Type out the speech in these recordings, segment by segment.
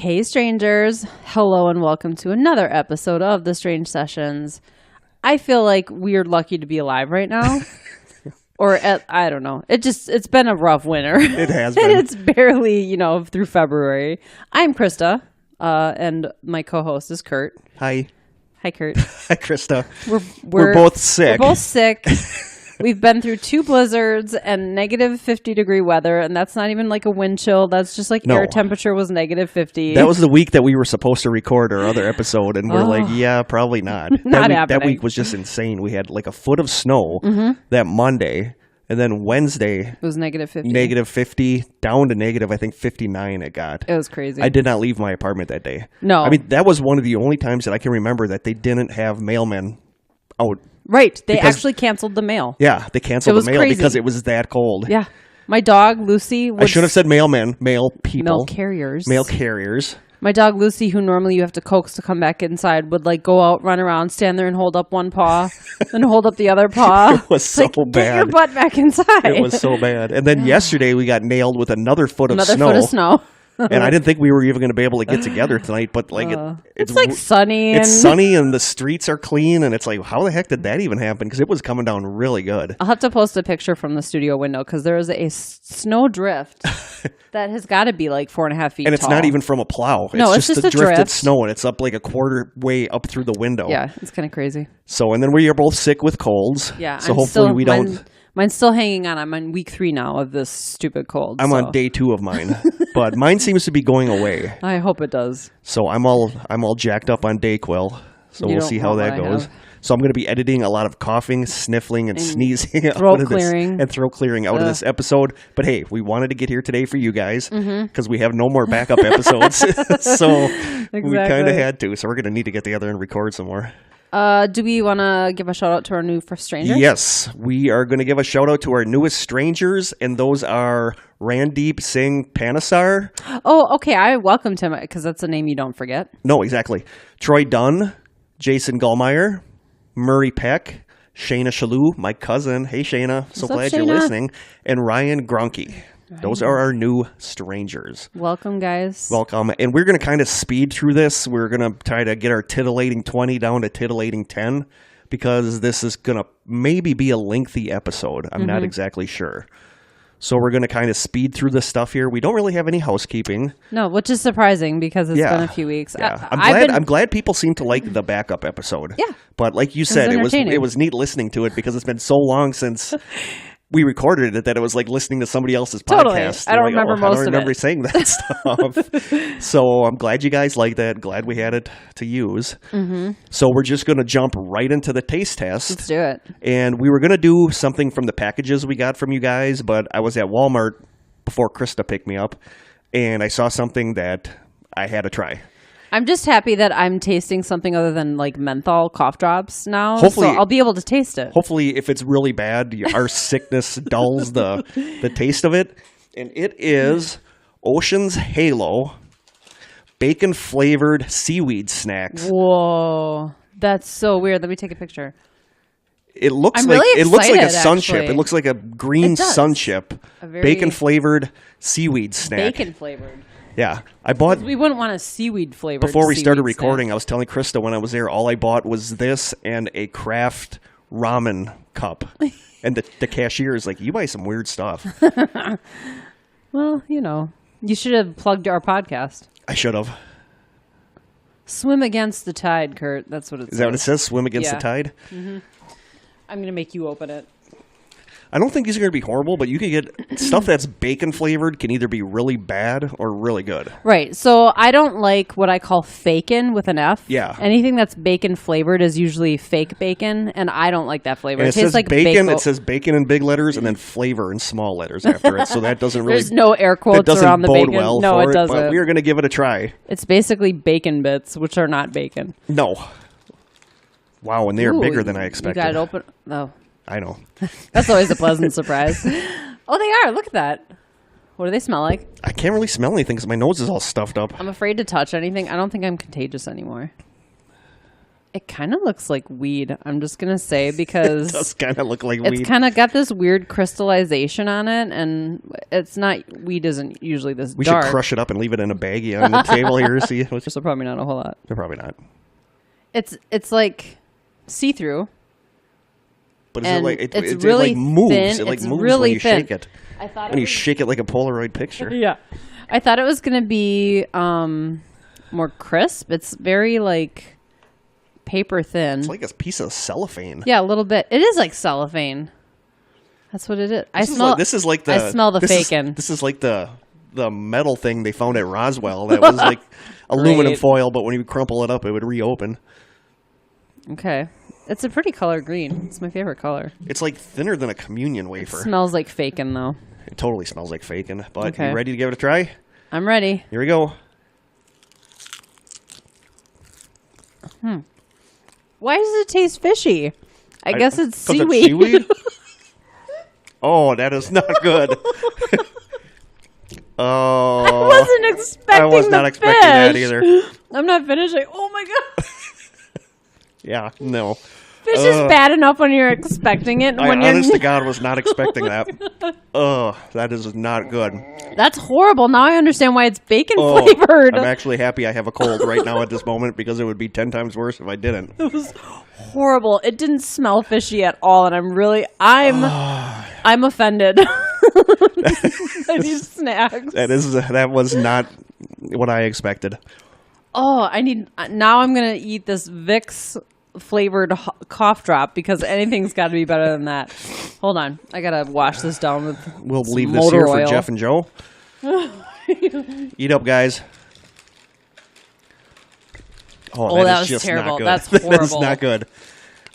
Hey strangers, hello and welcome to another episode of The Strange Sessions. I feel like we're lucky to be alive right now. I don't know. It's been a rough winter. It has been. And it's barely, through February. I'm Krista, and my co-host is Kurt. Hi. Hi, Kurt. Hi, Krista. We're both sick. We're both sick. We've been through 2 blizzards and negative 50-degree weather, and that's not even like a wind chill. That's just like air temperature was negative 50. That was the week that we were supposed to record our other episode, and we're like, yeah, probably not. That week was just insane. We had like a foot of snow that Monday, and then Wednesday it was negative 50. Negative 50, down to negative, I think, 59 it got. It was crazy. I did not leave my apartment that day. No. I mean, that was one of the only times that I can remember that they didn't have mailmen out. Right. They actually canceled the mail. Yeah, they canceled the mail crazy. because it was that cold. Yeah. My dog, Lucy... I should have said mailmen, mail people. Mail carriers. Mail carriers. My dog, Lucy, who normally you have to coax to come back inside, would like go out, run around, stand there and hold up one paw, then hold up the other paw. It was so bad. Get your butt back inside. It was so bad. And then yesterday we got nailed with another foot of snow. And I didn't think we were even going to be able to get together tonight, but like it's like sunny. It's sunny and the streets are clean, and it's like, how the heck did that even happen? Because it was coming down really good. I'll have to post a picture from the studio window because there is a snow drift that has got to be like 4.5 feet and it's tall. Not even from a plow. It's just the a drifted drift. snow, and it's up like a quarter way up through the window. Yeah, it's kind of crazy. So, and then we are both sick with colds. Yeah. So hopefully we don't... Mine's still hanging on. I'm on week 3 now of this stupid cold. I'm on day 2 of mine, but mine seems to be going away. I hope it does. So I'm all jacked up on Dayquil. So we'll see how that goes. So I'm going to be editing a lot of coughing, sniffling, and sneezing, throat clearing, out of this episode. But hey, we wanted to get here today for you guys because we have no more backup episodes, so we kind of had to. So we're going to need to get together and record some more. Do we want to give a shout out to our new strangers? Yes, we are going to give a shout out to our newest strangers, and those are Randeep Singh Panasar. Oh, okay. I welcomed him because that's a name you don't forget. No, exactly. Troy Dunn, Jason Gallmeyer, Murray Peck, Shayna Shalou, my cousin. Hey, Shayna. So glad you're listening. And Ryan Grunke. Those are our new strangers. Welcome, guys. Welcome. And we're going to kind of speed through this. We're going to try to get our titillating 20 down to titillating 10 because this is going to maybe be a lengthy episode. I'm not exactly sure. So we're going to kind of speed through this stuff here. We don't really have any housekeeping. No, which is surprising because it's been a few weeks. Yeah. I'm glad people seem to like the backup episode. Yeah. But like you said, it was neat listening to it because it's been so long since... we recorded it that it was like listening to somebody else's podcast. I don't remember most of it. I don't remember saying that stuff. So I'm glad you guys like that. Glad we had it to use. Mm-hmm. So we're just going to jump right into the taste test. Let's do it. And we were going to do something from the packages we got from you guys, but I was at Walmart before Krista picked me up, and I saw something that I had to try. I'm just happy that I'm tasting something other than like menthol cough drops now. Hopefully, so I'll be able to taste it. Hopefully, if it's really bad, our sickness dulls the taste of it. And it is Ocean's Halo bacon-flavored seaweed snacks. Whoa. That's so weird. Let me take a picture. It looks like a sun chip. It looks like a green sun chip. Bacon-flavored seaweed snack. Bacon-flavored. Yeah, I bought... We wouldn't want a seaweed-flavored Before we started recording, I was telling Krista when I was there, all I bought was this and a Kraft ramen cup. And the cashier is like, you buy some weird stuff. Well, you should have plugged our podcast. I should have. Swim against the tide, Kurt. That's what it says. Is that what it says? Swim against the tide? Mm-hmm. I'm going to make you open it. I don't think these are going to be horrible, but you can get stuff that's bacon flavored can either be really bad or really good. Right. So I don't like what I call fakin with an F. Yeah. Anything that's bacon flavored is usually fake bacon, and I don't like that flavor. And it tastes like bacon. It says bacon in big letters and then flavor in small letters after it. So that doesn't really. There's no air quotes around the bacon. Well no, for it doesn't. But we are going to give it a try. It's basically bacon bits, which are not bacon. No. Wow, and they are bigger than I expected. You got it open. No. I know. That's always a pleasant surprise. Oh, they are. Look at that. What do they smell like? I can't really smell anything because my nose is all stuffed up. I'm afraid to touch anything. I don't think I'm contagious anymore. It kind of looks like weed. I'm just going to say because It does kind of look like weed. it's kind of got this weird crystallization on it, and it's not, weed isn't usually this We dark. should crush it up and leave it in a baggie on the table here. See, So probably not a whole lot. probably not. It's like see-through. But is And it like it really like moves? thin. It like It's moves really when you thin. shake it. I thought When you shake it like a Polaroid picture. Yeah. I thought it was going to be more crisp. It's very like paper thin. It's like a piece of cellophane. Yeah, a little bit. It is like cellophane. That's what it is. I smell the bacon. This is like the metal thing they found at Roswell that was like aluminum foil, but when you crumple it up, it would reopen. Okay. It's a pretty color green. It's my favorite color. It's like thinner than a communion wafer. It smells like bacon though. It totally smells like bacon. But Okay. you ready to give it a try? I'm ready. Here we go. Why does it taste fishy? I guess it's 'cause seaweed. seaweed? Oh, that is not good. Oh. I wasn't expecting I was not the expecting that fish. either. I'm not finishing. Oh my god. Yeah, no. Fish is bad enough when you're expecting it. And I when you're honest to God was not expecting that. That is not good. That's horrible. Now I understand why it's bacon Oh, flavored. I'm actually happy I have a cold right now at this moment because it would be 10 times worse if I didn't. It was horrible. It didn't smell fishy at all, and I'm offended. I need snacks. That was not what I expected. Oh, now I'm gonna eat this Vicks flavored cough drop because anything's got to be better than that. Hold on, I gotta wash this down with. We'll some leave this motor here oil. for Jeff and Joe. Eat up, guys. Oh, that is was just terrible. Not good. That's That's horrible. not good.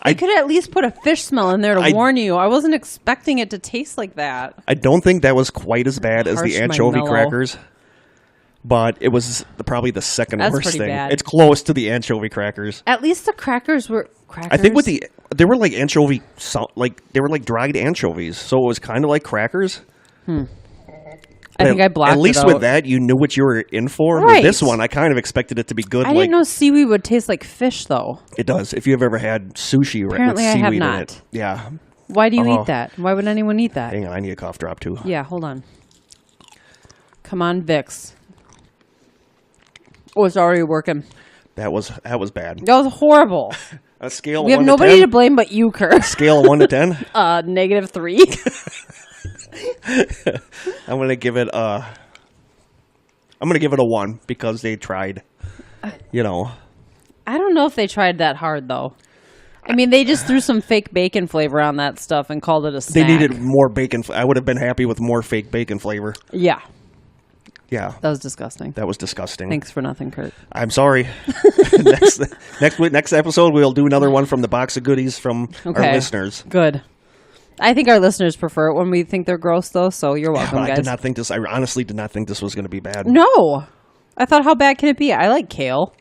I could at least put a fish smell in there to warn you. I wasn't expecting it to taste like that. I don't think that was quite as bad as the Harsh anchovy marshmallow. crackers, but it was probably the second That's worst pretty thing. bad. It's close to the anchovy crackers. At least the crackers were crackers. I think they were like anchovy, they were like dried anchovies, so it was kind of like crackers. I think I blocked it At least out. with that, you knew what you were in for. Right. With this one, I kind of expected it to be good. I didn't know seaweed would taste like fish, though. It does. If you've ever had sushi Apparently with I have seaweed in not. it. Yeah. Why do you eat that? Why would anyone eat that? Hang on, I need a cough drop too. Yeah, hold on. Come on, Vicks. Oh, it's already working. That was bad. That was horrible. A scale of We have 1 nobody to to 10? blame but you, Kurt. Scale of 1 to 10? -3. I'm gonna give it a 1 because they tried. You know. I don't know if they tried that hard, though. I mean, they just threw some fake bacon flavor on that stuff and called it a snack. They needed more bacon. I would have been happy with more fake bacon flavor. Yeah, Yeah. that was disgusting. That was disgusting. Thanks for nothing, Kurt. I'm sorry. next episode, we'll do another one from the box of goodies from our listeners. Good. I think our listeners prefer it when we think they're gross, though, so you're welcome, I guys. did not think this. I honestly did not think this was going to be bad. No. I thought, how bad can it be? I like kale.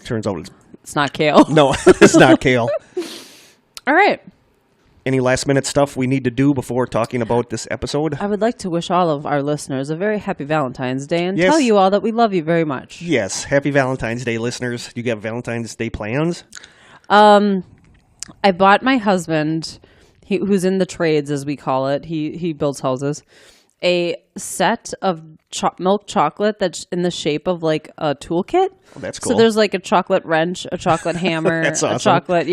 Turns out It's not kale. no, it's not kale. All right. Any last minute stuff we need to do before talking about this episode? I would like to wish all of our listeners a very happy Valentine's Day and Yes. tell you all that we love you very much. Yes. Happy Valentine's Day, listeners. You got Valentine's Day plans? I bought my husband, who's in the trades, as we call it. He builds houses. A set of milk chocolate that's in the shape of like a toolkit. Oh, that's cool. So there's like a chocolate wrench, a chocolate hammer, That's a awesome. chocolate,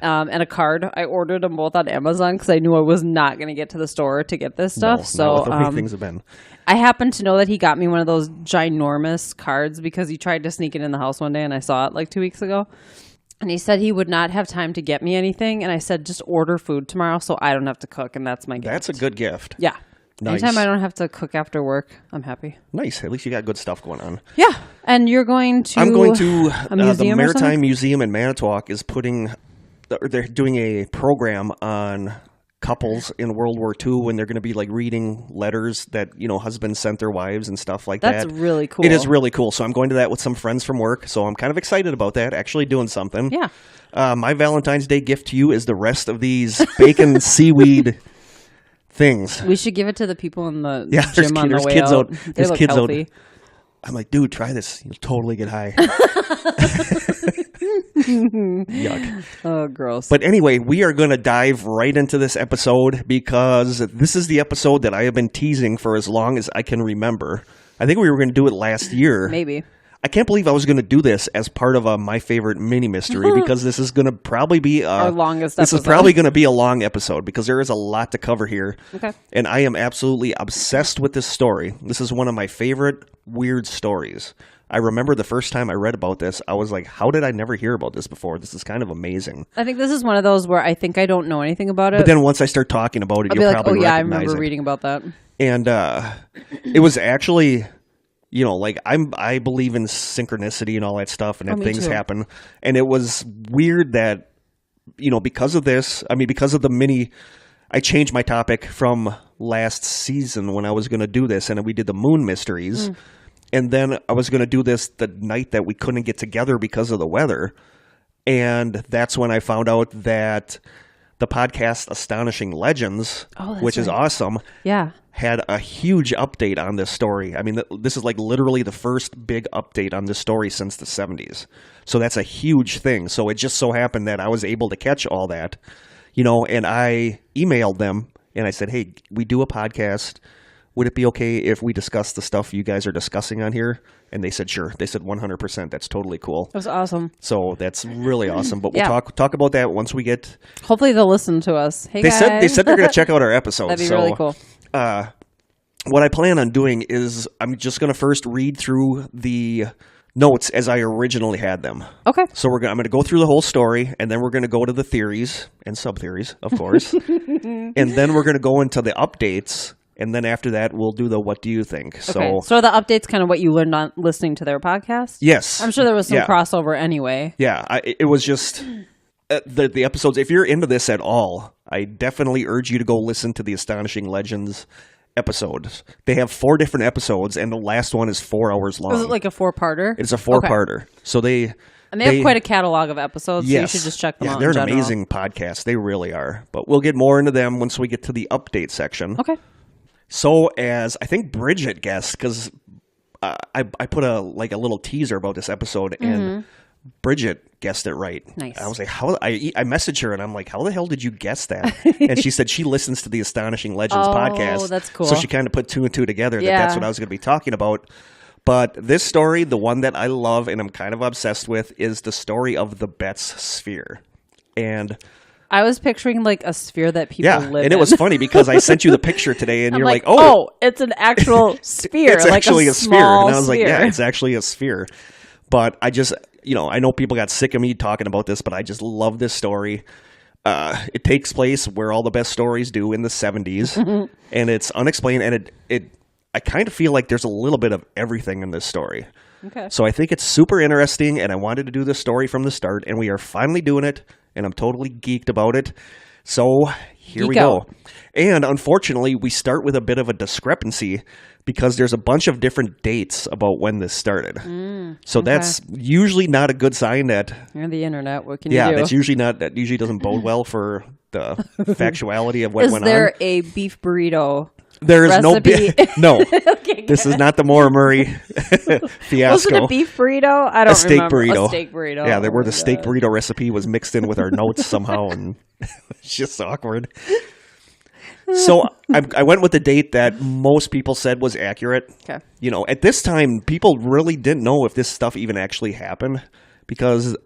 and a card. I ordered them both on Amazon because I knew I was not going to get to the store to get this stuff. Not with the way things have been. I happen to know that he got me one of those ginormous cards because he tried to sneak it in the house one day and I saw it like 2 weeks ago. And he said he would not have time to get me anything. And I said, just order food tomorrow so I don't have to cook. And that's my gift. That's a good gift. Yeah. Nice. Anytime I don't have to cook after work, I'm happy. Nice. At least you got good stuff going on. Yeah. And you're going to I'm going to a museum the or something? Maritime Museum in Manitowoc is they're doing a program on couples in World War II when they're going to be like reading letters that, husbands sent their wives and stuff like that. That's really cool. It is really cool. So I'm going to that with some friends from work. So I'm kind of excited about that, actually doing something. Yeah. My Valentine's Day gift to you is the rest of these bacon seaweed things. We should give it to the people in the there's gym on the there's way kids out. out. They There's look kids out. healthy. I'm like, dude, try this. You'll totally get high. Yuck. Oh, gross. But anyway, we are going to dive right into this episode because this is the episode that I have been teasing for as long as I can remember. I think we were going to do it last year. Maybe. I can't believe I was going to do this as part of my favorite mini mystery because this is going to probably be our longest This episode. is probably going to be a long episode because there is a lot to cover here. Okay. And I am absolutely obsessed with this story. This is one of my favorite weird stories. I remember the first time I read about this, I was like, how did I never hear about this before? This is kind of amazing. I think this is one of those where I think I don't know anything about it. But then once I start talking about it, I'll you'll be like, probably oh yeah, I recognize remember it. reading about that. And it was actually, you know, like I believe in synchronicity and all that stuff and that me things too. happen. And it was weird that, you know, because of this, I mean, because of the mini, I changed my topic from last season when I was going to do this and we did the moon mysteries. And then I was going to do this the night that we couldn't get together because of the weather. And that's when I found out that the podcast Astonishing Legends, which is awesome, Yeah. had a huge update on this story. I mean, this is like literally the first big update on this story since the 70s. So that's a huge thing. So it just so happened that I was able to catch all that, you know, and I emailed them and I said, hey, we do a podcast. Would it be okay if we discuss the stuff you guys are discussing on here? And they said, sure. They said 100%. That's totally cool. That was awesome. So that's really awesome. But we'll Yeah. talk about that once we get. Hopefully they'll listen to us. Hey They guys. said they're going to check out our episodes. That'd be really cool. What I plan on doing is I'm just going to first read through the notes as I originally had them. Okay. So I'm going to go through the whole story, and then we're going to go to the theories and sub-theories, of course. And then we're going to go into the updates, and then after that, we'll do the what do you think. Okay. So the update's kind of what you learned on listening to their podcast? Yes. I'm sure there was some Yeah. crossover anyway. Yeah, it was just the episodes. If you're into this at all, I definitely urge you to go listen to the Astonishing Legends episodes. They have 4 different episodes, and the last one is 4 hours long. Was it like a 4-parter? It's a 4-parter. So And they have quite a catalog of episodes, yes. so you should just check them out They're in an general. amazing podcast. They really are. But we'll get more into them once we get to the update section. Okay. So as I think Bridget guessed, because I put a little teaser about this episode, and Bridget guessed it right. Nice. I was like, I messaged her and I'm like, how the hell did you guess that? And she said she listens to the Astonishing Legends podcast. Oh, that's cool. So she kind of put 2 and 2 together that Yeah. that's what I was going to be talking about. But this story, the one that I love and I'm kind of obsessed with, is the story of the Betz Sphere. And I was picturing like a sphere that people live in. and it was funny because I sent you the picture today and I'm you're like, oh, it's an actual sphere. it's like actually a sphere. small And I was like, sphere. yeah, it's actually a sphere. But I just, you know, I know people got sick of me talking about this, but I just love this story. It takes place where all the best stories do in the 70s, and it's unexplained, and I kind of feel like there's a little bit of everything in this story. Okay. So I think it's super interesting, and I wanted to do this story from the start, and we are finally doing it, and I'm totally geeked about it. So here we go. And unfortunately, we start with a bit of a discrepancy because there's a bunch of different dates about when this started. So that's usually not a good sign that... You're on the internet. What can you Yeah, do? that usually doesn't bode well for the factuality of what Is went there on. a beef burrito? There is recipe? no. Okay, This is not the Maura Murray fiasco. Was it a beef burrito? I don't A steak remember. burrito. A steak burrito. Yeah, Oh where my the steak God. burrito recipe was mixed in with our notes somehow, and it's just awkward. So I went with the date that most people said was accurate. Okay. You know, at this time, people really didn't know if this stuff even actually happened because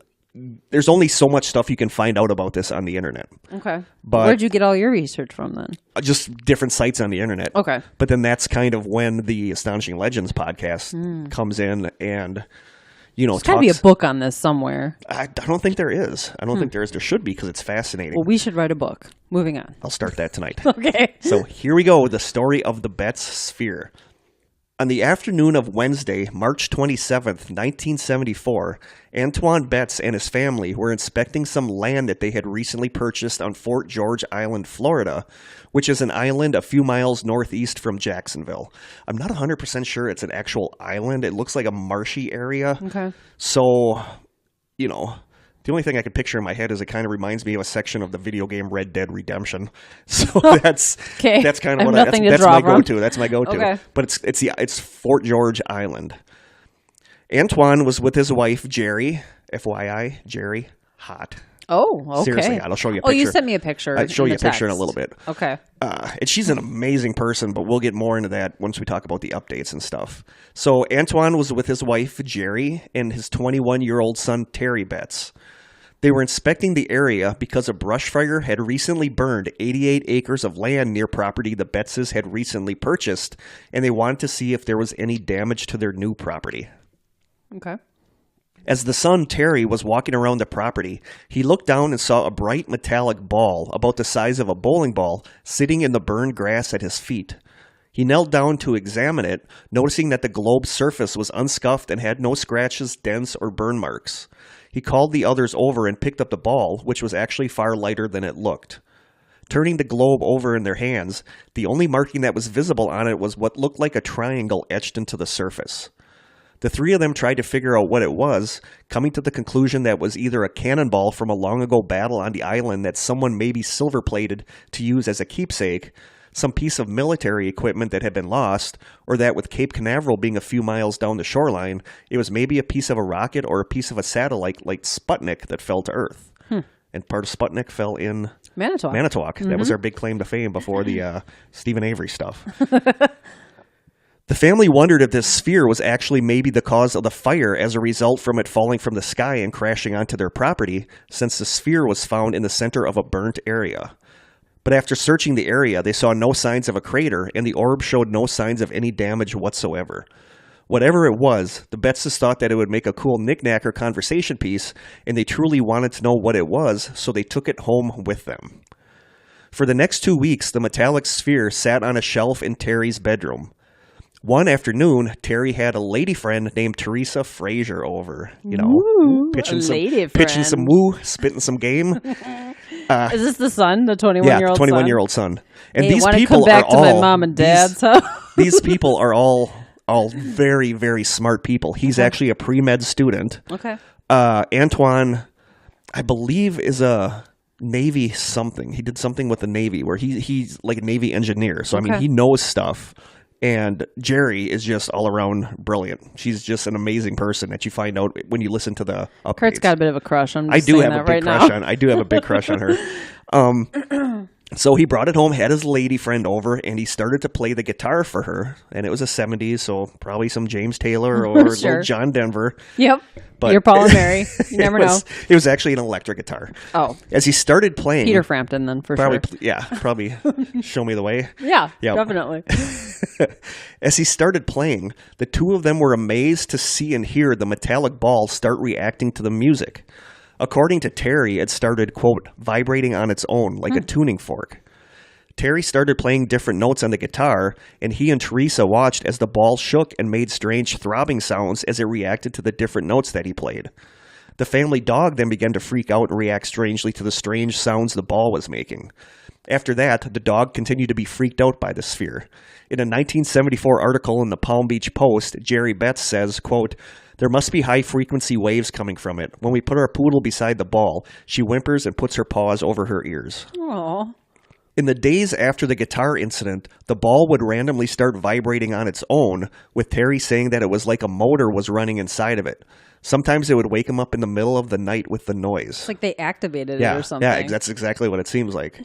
there's only so much stuff you can find out about this on the internet. Okay. But- Where'd you get all your research from then? Just different sites on the internet. Okay. But then that's kind of when the Astonishing Legends podcast comes in and, you know, There's got to be a book on this somewhere. I don't think there is. I don't think there is. There should be because it's fascinating. Well, we should write a book. Moving on. I'll start that tonight. Okay. So here we go, the story of the Betz Sphere. On the afternoon of Wednesday, March 27th, 1974, Antoine Betz and his family were inspecting some land that they had recently purchased on Fort George Island, Florida, which is an island a few miles northeast from Jacksonville. I'm not 100% sure it's an actual island. It looks like a marshy area. Okay. So, you know, the only thing I can picture in my head is it kind of reminds me of a section of the video game Red Dead Redemption. So that's Okay. that's kind I of have what nothing to that's draw my from. go-to. That's my go-to. Okay. But it's Fort George Island. Antoine was with his wife Jerry FYI, Jerry, hot. Oh, okay. Seriously, I'll show you a picture. Oh, you sent me a picture. I'll show you a picture in a text. little bit. Okay. And she's an amazing person, but we'll get more into that once we talk about the updates and stuff. So Antoine was with his wife, Jerry, and his 21-year-old son, Terry Betz. They were inspecting the area because a brush fire had recently burned 88 acres of land near property the Betzes had recently purchased, and they wanted to see if there was any damage to their new property. Okay. As the son, Terry, was walking around the property, he looked down and saw a bright metallic ball about the size of a bowling ball sitting in the burned grass at his feet. He knelt down to examine it, noticing that the globe's surface was unscuffed and had no scratches, dents, or burn marks. He called the others over and picked up the ball, which was actually far lighter than it looked. Turning the globe over in their hands, the only marking that was visible on it was what looked like a triangle etched into the surface. The three of them tried to figure out what it was, coming to the conclusion that it was either a cannonball from a long-ago battle on the island that someone maybe silver-plated to use as a keepsake, some piece of military equipment that had been lost, or that with Cape Canaveral being a few miles down the shoreline, it was maybe a piece of a rocket or a piece of a satellite like Sputnik that fell to Earth. And part of Sputnik fell in Manitowoc. Mm-hmm. That was our big claim to fame before the Stephen Avery stuff. The family wondered if this sphere was actually maybe the cause of the fire as a result from it falling from the sky and crashing onto their property, since the sphere was found in the center of a burnt area. But after searching the area, they saw no signs of a crater, and the orb showed no signs of any damage whatsoever. Whatever it was, the Betzes thought that it would make a cool knick-knack or conversation piece, and they truly wanted to know what it was, so they took it home with them. For the next 2 weeks, the metallic sphere sat on a shelf in Terry's bedroom. One afternoon, Terry had a lady friend named Teresa Frazier over, pitching some woo, spitting some game. Is this the son, the 21-year-old son? Yeah, 21-year-old son. And hey, these want people to come back are to all my mom and dad's house? These people are all very, very smart people. He's actually a pre-med student. Okay. Antoine, I believe, is a Navy something. He did something with the Navy where he's like a Navy engineer. So, I mean, he knows stuff. And Jerry is just all around brilliant. She's just an amazing person that you find out when you listen to the updates. Kurt's got a bit of a crush on. I do have a big crush on her. So he brought it home, had his lady friend over, and he started to play the guitar for her. And it was the 70s, so probably some James Taylor or little John Denver. Yep. But you're Paul and Mary. You never know. It was actually an electric guitar. Oh. As he started playing... Peter Frampton, then, for sure. Yeah, probably show me the way. Yeah, definitely. As he started playing, the two of them were amazed to see and hear the metallic ball start reacting to the music. According to Terry, it started, quote, vibrating on its own, like a tuning fork. Terry started playing different notes on the guitar, and he and Teresa watched as the ball shook and made strange throbbing sounds as it reacted to the different notes that he played. The family dog then began to freak out and react strangely to the strange sounds the ball was making. After that, the dog continued to be freaked out by the sphere. In a 1974 article in the Palm Beach Post, Jerry Betz says, quote, there must be high-frequency waves coming from it. When we put our poodle beside the ball, she whimpers and puts her paws over her ears. Aww. In the days after the guitar incident, the ball would randomly start vibrating on its own, with Terry saying that it was like a motor was running inside of it. Sometimes it would wake him up in the middle of the night with the noise. It's like they activated it or something. Yeah, that's exactly what it seems like.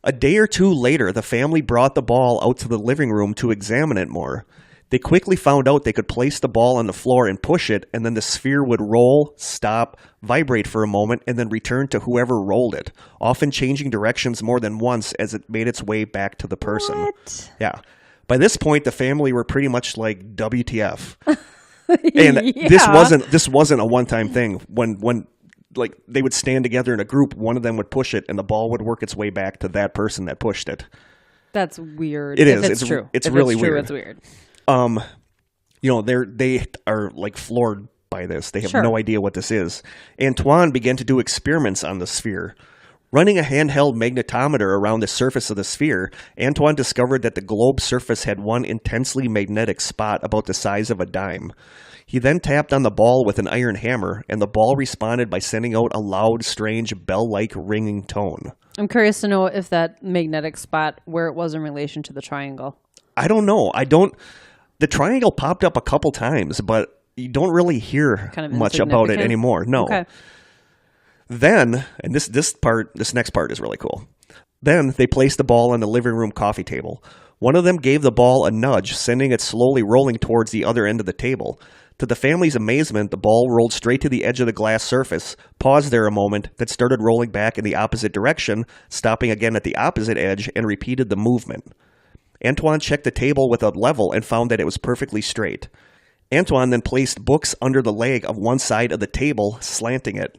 A day or two later, the family brought the ball out to the living room to examine it more. They quickly found out they could place the ball on the floor and push it, and then the sphere would roll, stop, vibrate for a moment, and then return to whoever rolled it, often changing directions more than once as it made its way back to the person. What? Yeah. By this point, the family were pretty much like, WTF. And this wasn't a one-time thing. When like they would stand together in a group, one of them would push it, and the ball would work its way back to that person that pushed it. That's weird. It is. It's true. It's really weird. It's weird. They are like floored by this. They have no idea what this is. Antoine began to do experiments on the sphere. Running a handheld magnetometer around the surface of the sphere, Antoine discovered that the globe's surface had one intensely magnetic spot about the size of a dime. He then tapped on the ball with an iron hammer, and the ball responded by sending out a loud, strange, bell-like ringing tone. I'm curious to know if that magnetic spot, where it was in relation to the triangle. I don't know. The triangle popped up a couple times, but you don't really hear kind of much about it anymore. No. Okay. Then, and this next part is really cool. Then they placed the ball on the living room coffee table. One of them gave the ball a nudge, sending it slowly rolling towards the other end of the table. To the family's amazement, the ball rolled straight to the edge of the glass surface, paused there a moment, then started rolling back in the opposite direction, stopping again at the opposite edge, and repeated the movement. Antoine checked the table with a level and found that it was perfectly straight. Antoine then placed books under the leg of one side of the table, slanting it.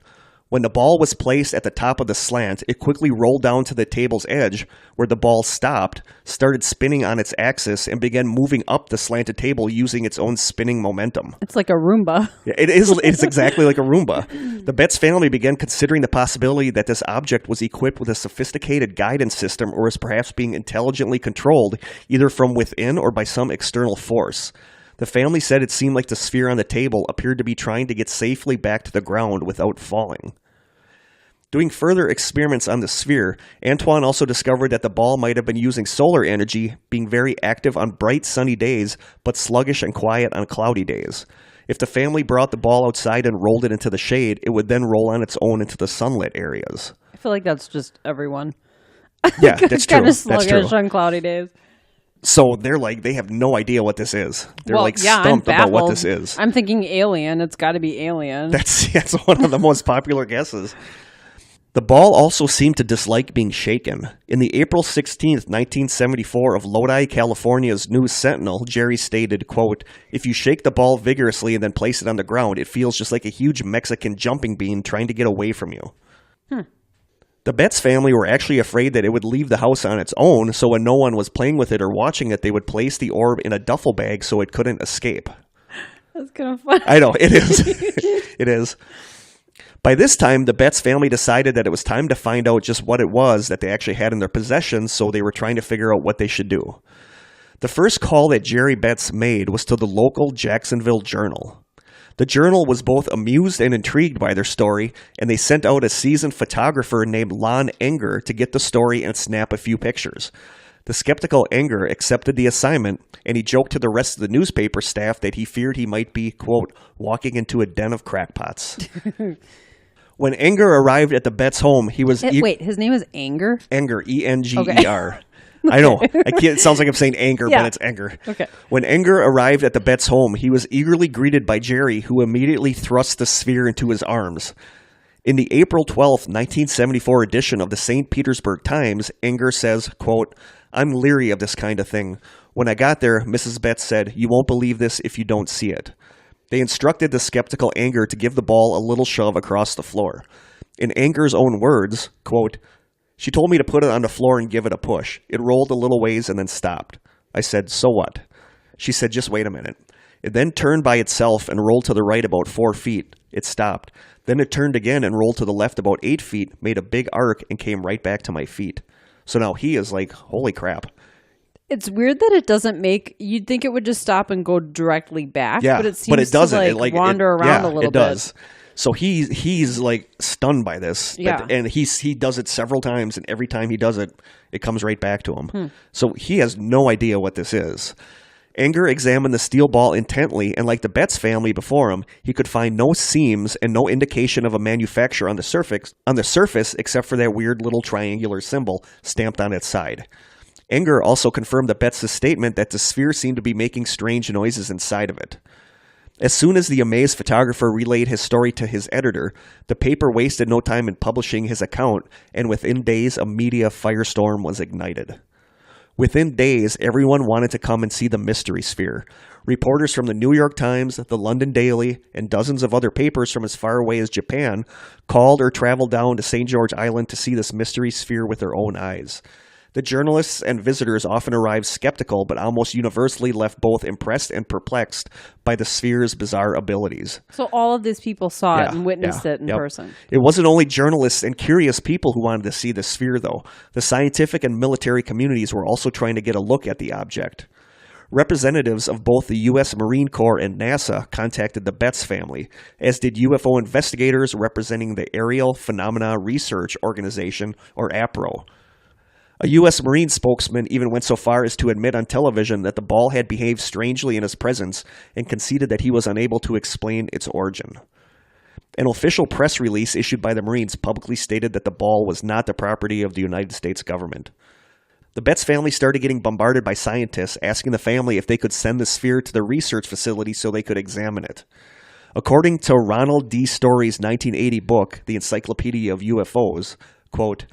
When the ball was placed at the top of the slant, it quickly rolled down to the table's edge, where the ball stopped, started spinning on its axis, and began moving up the slanted table using its own spinning momentum. It's like a Roomba. It is. It's exactly like a Roomba. The Betz family began considering the possibility that this object was equipped with a sophisticated guidance system or was perhaps being intelligently controlled, either from within or by some external force. The family said it seemed like the sphere on the table appeared to be trying to get safely back to the ground without falling. Doing further experiments on the sphere, Antoine also discovered that the ball might have been using solar energy, being very active on bright sunny days, but sluggish and quiet on cloudy days. If the family brought the ball outside and rolled it into the shade, it would then roll on its own into the sunlit areas. I feel like that's just everyone. Yeah, that's true. Kind of sluggish on cloudy days. So they have no idea what this is. They're stumped about what this is. I'm thinking alien. It's got to be alien. That's one of the most popular guesses. The ball also seemed to dislike being shaken. In the April 16th, 1974 of Lodi, California's News Sentinel, Jerry stated, quote, "If you shake the ball vigorously and then place it on the ground, it feels just like a huge Mexican jumping bean trying to get away from you." The Betz family were actually afraid that it would leave the house on its own, so when no one was playing with it or watching it, they would place the orb in a duffel bag so it couldn't escape. That's kind of fun. I know, it is. It is. By this time, the Betz family decided that it was time to find out just what it was that they actually had in their possession, so they were trying to figure out what they should do. The first call that Jerry Betz made was to the local Jacksonville Journal. The Journal was both amused and intrigued by their story, and they sent out a seasoned photographer named Lon Enger to get the story and snap a few pictures. The skeptical Enger accepted the assignment, and he joked to the rest of the newspaper staff that he feared he might be, quote, walking into a den of crackpots. When Enger arrived at the Betz home, he was... Wait, his name is Enger? Enger, E-N-G-E-R. Okay. I know. It sounds like I'm saying anger, yeah. But it's Enger. Okay. When Enger arrived at the Betz home, he was eagerly greeted by Jerry, who immediately thrust the sphere into his arms. In the April 12th, 1974 edition of the St. Petersburg Times, Enger says, quote, "I'm leery of this kind of thing. When I got there, Mrs. Betz said, 'You won't believe this if you don't see it.' They instructed the skeptical Enger to give the ball a little shove across the floor. In Enger's own words, quote, 'She told me to put it on the floor and give it a push. It rolled a little ways and then stopped. I said, so what? She said, just wait a minute. It then turned by itself and rolled to the right about 4 feet. It stopped. Then it turned again and rolled to the left about 8 feet, made a big arc, and came right back to my feet.' So now he is like, holy crap. It's weird that it doesn't make... You'd think it would just stop and go directly back, yeah, but it seems doesn't. to wander around a little bit. It does. So he's like stunned by this. Yeah. And he does it several times, and every time he does it, it comes right back to him. So he has no idea what this is. Enger examined the steel ball intently, and like the Betz family before him, he could find no seams and no indication of a manufacture on the surface except for that weird little triangular symbol stamped on its side. Enger also confirmed the Betz's statement that the sphere seemed to be making strange noises inside of it. As soon as the amazed photographer relayed his story to his editor, the paper wasted no time in publishing his account, and within days a media firestorm was ignited. Within days, everyone wanted to come and see the mystery sphere. Reporters from the New York Times, the London Daily, and dozens of other papers from as far away as Japan called or traveled down to St. George Island to see this mystery sphere with their own eyes. The journalists and visitors often arrived skeptical, but almost universally left both impressed and perplexed by the sphere's bizarre abilities. So all of these people saw it and witnessed it in person. It wasn't only journalists and curious people who wanted to see the sphere, though. The scientific and military communities were also trying to get a look at the object. Representatives of both the U.S. Marine Corps and NASA contacted the Betz family, as did UFO investigators representing the Aerial Phenomena Research Organization, or APRO. A U.S. Marine spokesman even went so far as to admit on television that the ball had behaved strangely in his presence and conceded that he was unable to explain its origin. An official press release issued by the Marines publicly stated that the ball was not the property of the United States government. The Betz family started getting bombarded by scientists asking the family if they could send the sphere to the research facility so they could examine it. According to Ronald D. Story's 1980 book, The Encyclopedia of UFOs, quote,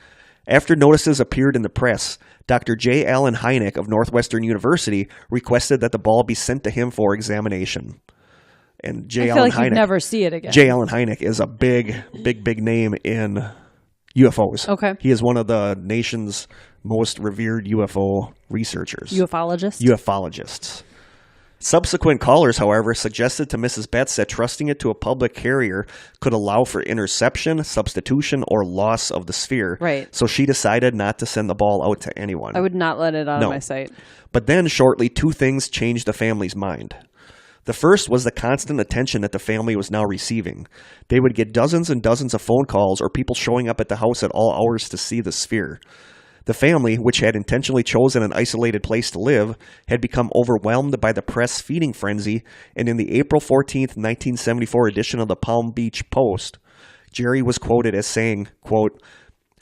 after notices appeared in the press, Dr. J. Allen Hynek of Northwestern University requested that the ball be sent to him for examination. And J. I feel Allen like you'd Hynek, never see it again. J. Allen Hynek is a big name in UFOs. Okay. He is one of the nation's most revered UFO researchers. Ufologists. Subsequent callers, however, suggested to Mrs. Betz that trusting it to a public carrier could allow for interception, substitution, or loss of the sphere. Right. So she decided not to send the ball out to anyone. I would not let it out of my sight. But then, shortly, two things changed the family's mind. The first was the constant attention that the family was now receiving. They would get dozens and dozens of phone calls or people showing up at the house at all hours to see the sphere. The family, which had intentionally chosen an isolated place to live, had become overwhelmed by the press feeding frenzy, and in the April 14th, 1974 edition of the Palm Beach Post, Jerry was quoted as saying, quote,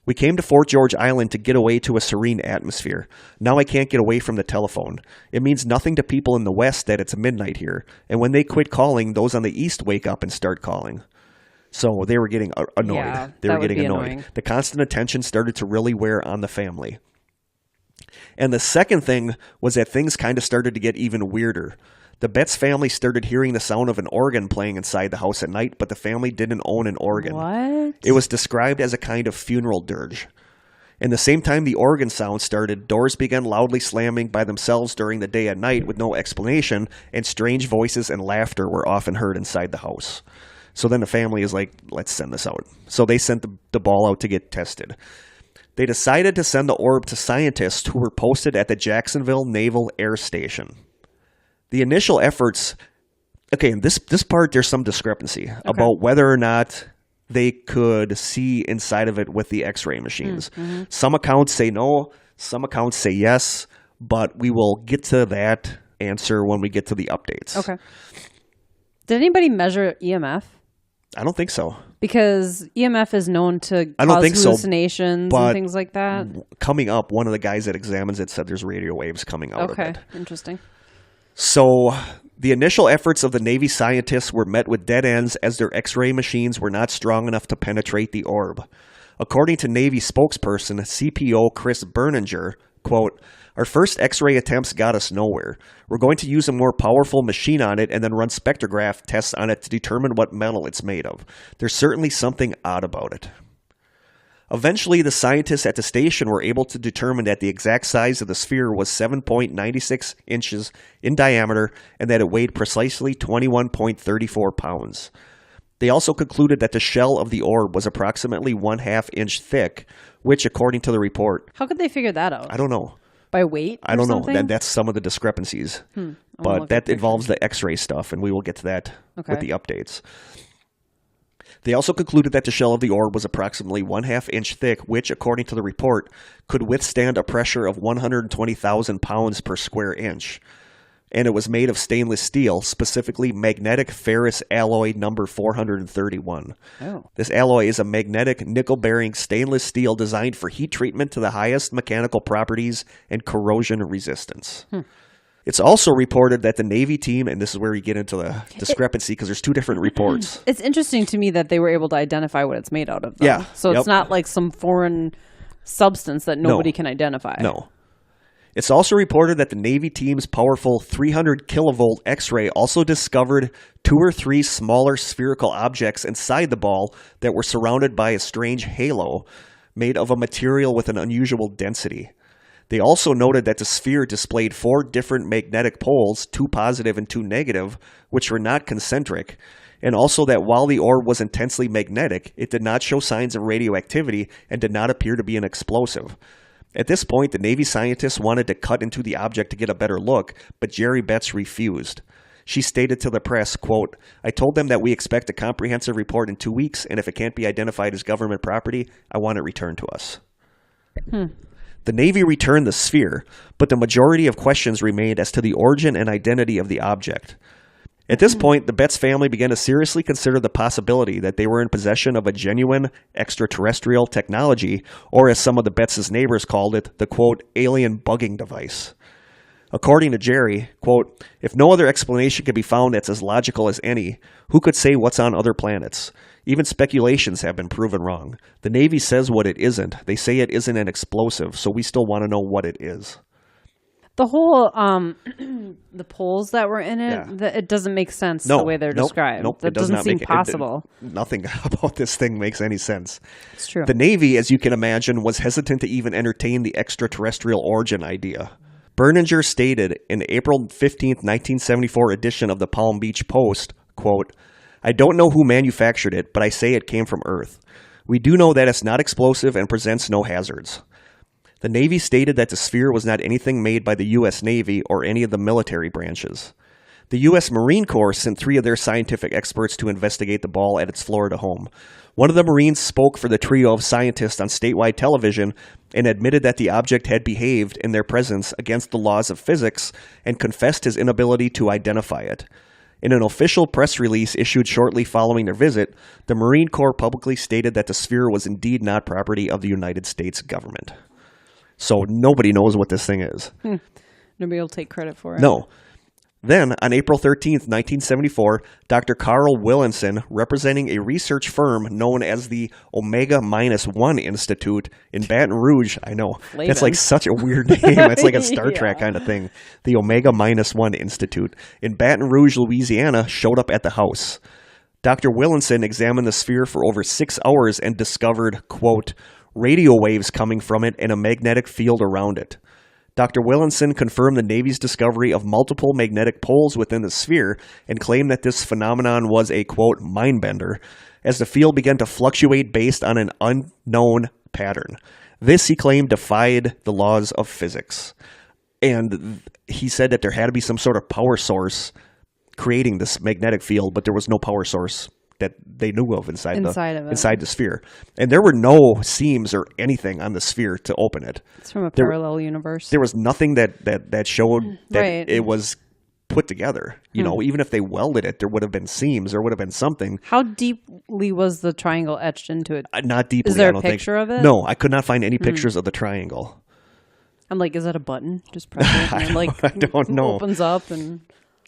we came to Fort George Island to get away to a serene atmosphere. Now I can't get away from the telephone. It means nothing to people in the West that it's midnight here, and when they quit calling, those on the East wake up and start calling. So they were getting annoyed. Yeah, they were getting annoyed. Annoying. The constant attention started to really wear on the family. And the second thing was that things kind of started to get even weirder. The Betz family started hearing the sound of an organ playing inside the house at night, but the family didn't own an organ. What? It was described as a kind of funeral dirge. And the same time the organ sound started, doors began loudly slamming by themselves during the day and night with no explanation, and strange voices and laughter were often heard inside the house. So then the family is like, let's send this out. So they sent the ball out to get tested. They decided to send the orb to scientists who were posted at the Jacksonville Naval Air Station. The initial efforts, okay, in this part there's some discrepancy about whether or not they could see inside of it with the X-ray machines. Mm-hmm. Some accounts say no, some accounts say yes, but we will get to that answer when we get to the updates. Okay. Did anybody measure EMF? I don't think so. Because EMF is known to cause hallucinations and things like that. Coming up, one of the guys that examines it said there's radio waves coming out of it. Okay, interesting. So the initial efforts of the Navy scientists were met with dead ends as their X-ray machines were not strong enough to penetrate the orb. According to Navy spokesperson CPO Chris Berninger, quote, our first X-ray attempts got us nowhere. We're going to use a more powerful machine on it and then run spectrograph tests on it to determine what metal it's made of. There's certainly something odd about it. Eventually, the scientists at the station were able to determine that the exact size of the sphere was 7.96 inches in diameter and that it weighed precisely 21.34 pounds. They also concluded that the shell of the orb was approximately 1/2 inch thick, which, according to the report... How could they figure that out? I don't know. By weight? I don't something? know. That's some of the discrepancies. But that involves the X-ray stuff, and we will get to that with the updates. They also concluded that the shell of the orb was approximately 1/2 inch thick, which, according to the report, could withstand a pressure of 120,000 pounds per square inch. And it was made of stainless steel, specifically magnetic ferrous alloy number 431. Oh. This alloy is a magnetic nickel-bearing stainless steel designed for heat treatment to the highest mechanical properties and corrosion resistance. It's also reported that the Navy team, and this is where you get into the discrepancy because there's two different reports. It's interesting to me that they were able to identify what it's made out of, though. Yeah. So it's not like some foreign substance that nobody can identify. No. It's also reported that the Navy team's powerful 300 kilovolt X-ray also discovered 2 or 3 smaller spherical objects inside the ball that were surrounded by a strange halo made of a material with an unusual density. They also noted that the sphere displayed 4 different magnetic poles, 2 positive and 2 negative, which were not concentric, and also that while the orb was intensely magnetic, it did not show signs of radioactivity and did not appear to be an explosive. At this point, the Navy scientists wanted to cut into the object to get a better look, but Jerry Betz refused. She stated to the press, quote, I told them that we expect a comprehensive report in 2 weeks, and if it can't be identified as government property, I want it returned to us. The Navy returned the sphere, but the majority of questions remained as to the origin and identity of the object. At this point, the Betz family began to seriously consider the possibility that they were in possession of a genuine extraterrestrial technology, or as some of the Betz' neighbors called it, the, quote, alien bugging device. According to Jerry, quote, if no other explanation can be found that's as logical as any, who could say what's on other planets? Even speculations have been proven wrong. The Navy says what it isn't. They say it isn't an explosive, so we still want to know what it is. The whole, the poles that were in it, it doesn't make sense the way they're described. Nope, that doesn't seem possible. Nothing about this thing makes any sense. It's true. The Navy, as you can imagine, was hesitant to even entertain the extraterrestrial origin idea. Berninger stated in the April 15, 1974 edition of the Palm Beach Post, quote, I don't know who manufactured it, but I say it came from Earth. We do know that it's not explosive and presents no hazards. The Navy stated that the sphere was not anything made by the U.S. Navy or any of the military branches. The U.S. Marine Corps sent 3 of their scientific experts to investigate the ball at its Florida home. One of the Marines spoke for the trio of scientists on statewide television and admitted that the object had behaved in their presence against the laws of physics and confessed his inability to identify it. In an official press release issued shortly following their visit, the Marine Corps publicly stated that the sphere was indeed not property of the United States government. So nobody knows what this thing is. Nobody will take credit for it. No. Then, on April 13th, 1974, Dr. Carl Willinson, representing a research firm known as the Omega-1 Institute in Baton Rouge, I know, that's like such a weird name. It's like a Star Trek kind of thing. The Omega-1 Institute in Baton Rouge, Louisiana, showed up at the house. Dr. Willinson examined the sphere for over 6 hours and discovered, quote, radio waves coming from it and a magnetic field around it. Dr. Willinson confirmed the Navy's discovery of multiple magnetic poles within the sphere and claimed that this phenomenon was a, quote, mindbender, as the field began to fluctuate based on an unknown pattern. This, he claimed, defied the laws of physics. And he said that there had to be some sort of power source creating this magnetic field, but there was no power source that they knew of inside the sphere. And there were no seams or anything on the sphere to open it. It's from a parallel universe. There was nothing that showed that it was put together. You know, even if they welded it, there would have been seams. There would have been something. How deeply was the triangle etched into it? Not deeply, Is there I don't a picture think. of it? No, I could not find any pictures of the triangle. I'm like, is that a button? Just press it and I don't know. Opens up and...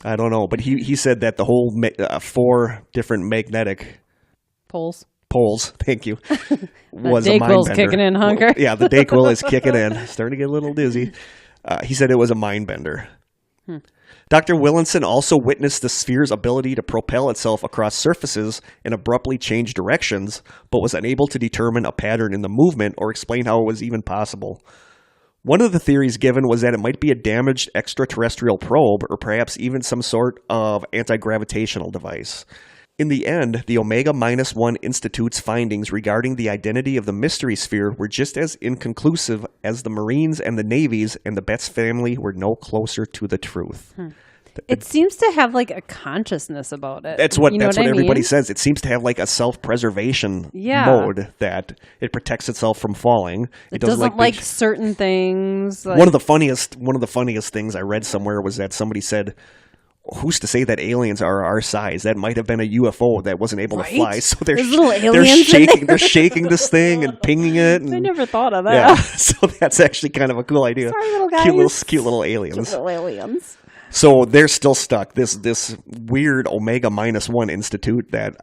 I don't know, but he said that the whole 4 different magnetic poles, thank you, was a mind Dayquil's bender. Kicking in, Hunker. Yeah, the Dayquil is kicking in. Starting to get a little dizzy. He said it was a mind bender. Dr. Willinson also witnessed the sphere's ability to propel itself across surfaces and abruptly change directions, but was unable to determine a pattern in the movement or explain how it was even possible. One of the theories given was that it might be a damaged extraterrestrial probe or perhaps even some sort of anti-gravitational device. In the end, the Omega-1 Institute's findings regarding the identity of the mystery sphere were just as inconclusive as the Marines and the Navy's, and the Betz family were no closer to the truth. It seems to have like a consciousness about it. That's what everybody mean? says. It seems to have like a self-preservation mode that it protects itself from falling. It doesn't like certain things. Like... One of the funniest things I read somewhere was that somebody said, who's to say that aliens are our size? That might have been a UFO that wasn't able to fly. So they're shaking this thing and pinging it. And, I never thought of that. Yeah, so that's actually kind of a cool idea. Sorry, little guys. Cute little aliens. Cute little aliens. So they're still stuck. This weird Omega-1 Institute that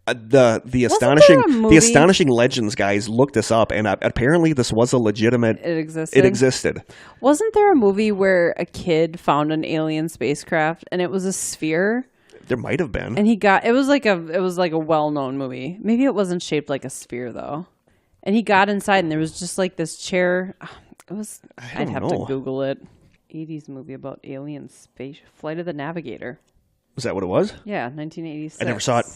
the Astonishing Legends guys looked this up, and apparently this was a legitimate. It existed. Wasn't there a movie where a kid found an alien spacecraft and it was a sphere? There might have been. And it was like a well-known movie. Maybe it wasn't shaped like a sphere though. And he got inside and there was just like this chair. I'd have to Google it. 80s movie about alien space Flight of the Navigator. Was that what it was? Yeah, 1986. I never saw it.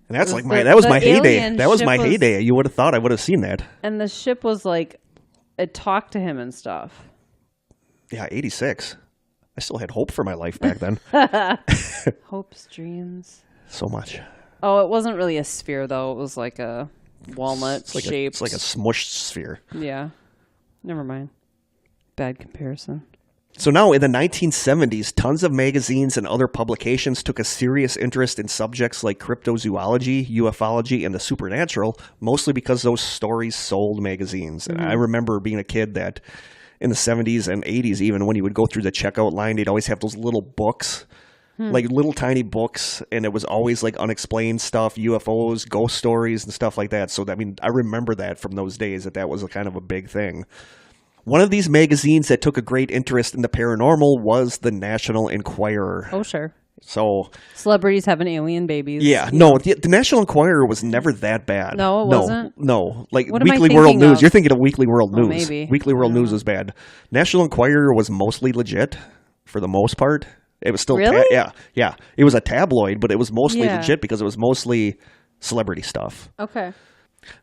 And that's like that was my heyday. That was my heyday. You would have thought I would have seen that. And the ship was like, it talked to him and stuff. Yeah, 86. I still had hope for my life back then. Hopes, dreams. So much. Oh, it wasn't really a sphere though. It was like a walnut shaped. It's like a smushed sphere. Yeah. Never mind. Bad comparison. So now in the 1970s, tons of magazines and other publications took a serious interest in subjects like cryptozoology, ufology, and the supernatural, mostly because those stories sold magazines. And I remember being a kid that in the 70s and 80s, even when you would go through the checkout line, they'd always have those little books, like little tiny books, and it was always like unexplained stuff, UFOs, ghost stories, and stuff like that. So, I mean, I remember that from those days, that was a kind of a big thing. One of these magazines that took a great interest in the paranormal was the National Enquirer. Oh, sure. So celebrities having alien babies. Yeah, no, the National Enquirer was never that bad. No, it wasn't? No. Like what Weekly World News. You're thinking of Weekly World News. Maybe. Weekly World News was bad. National Enquirer was mostly legit for the most part. It was still really? Yeah. It was a tabloid, but it was mostly legit because it was mostly celebrity stuff. Okay.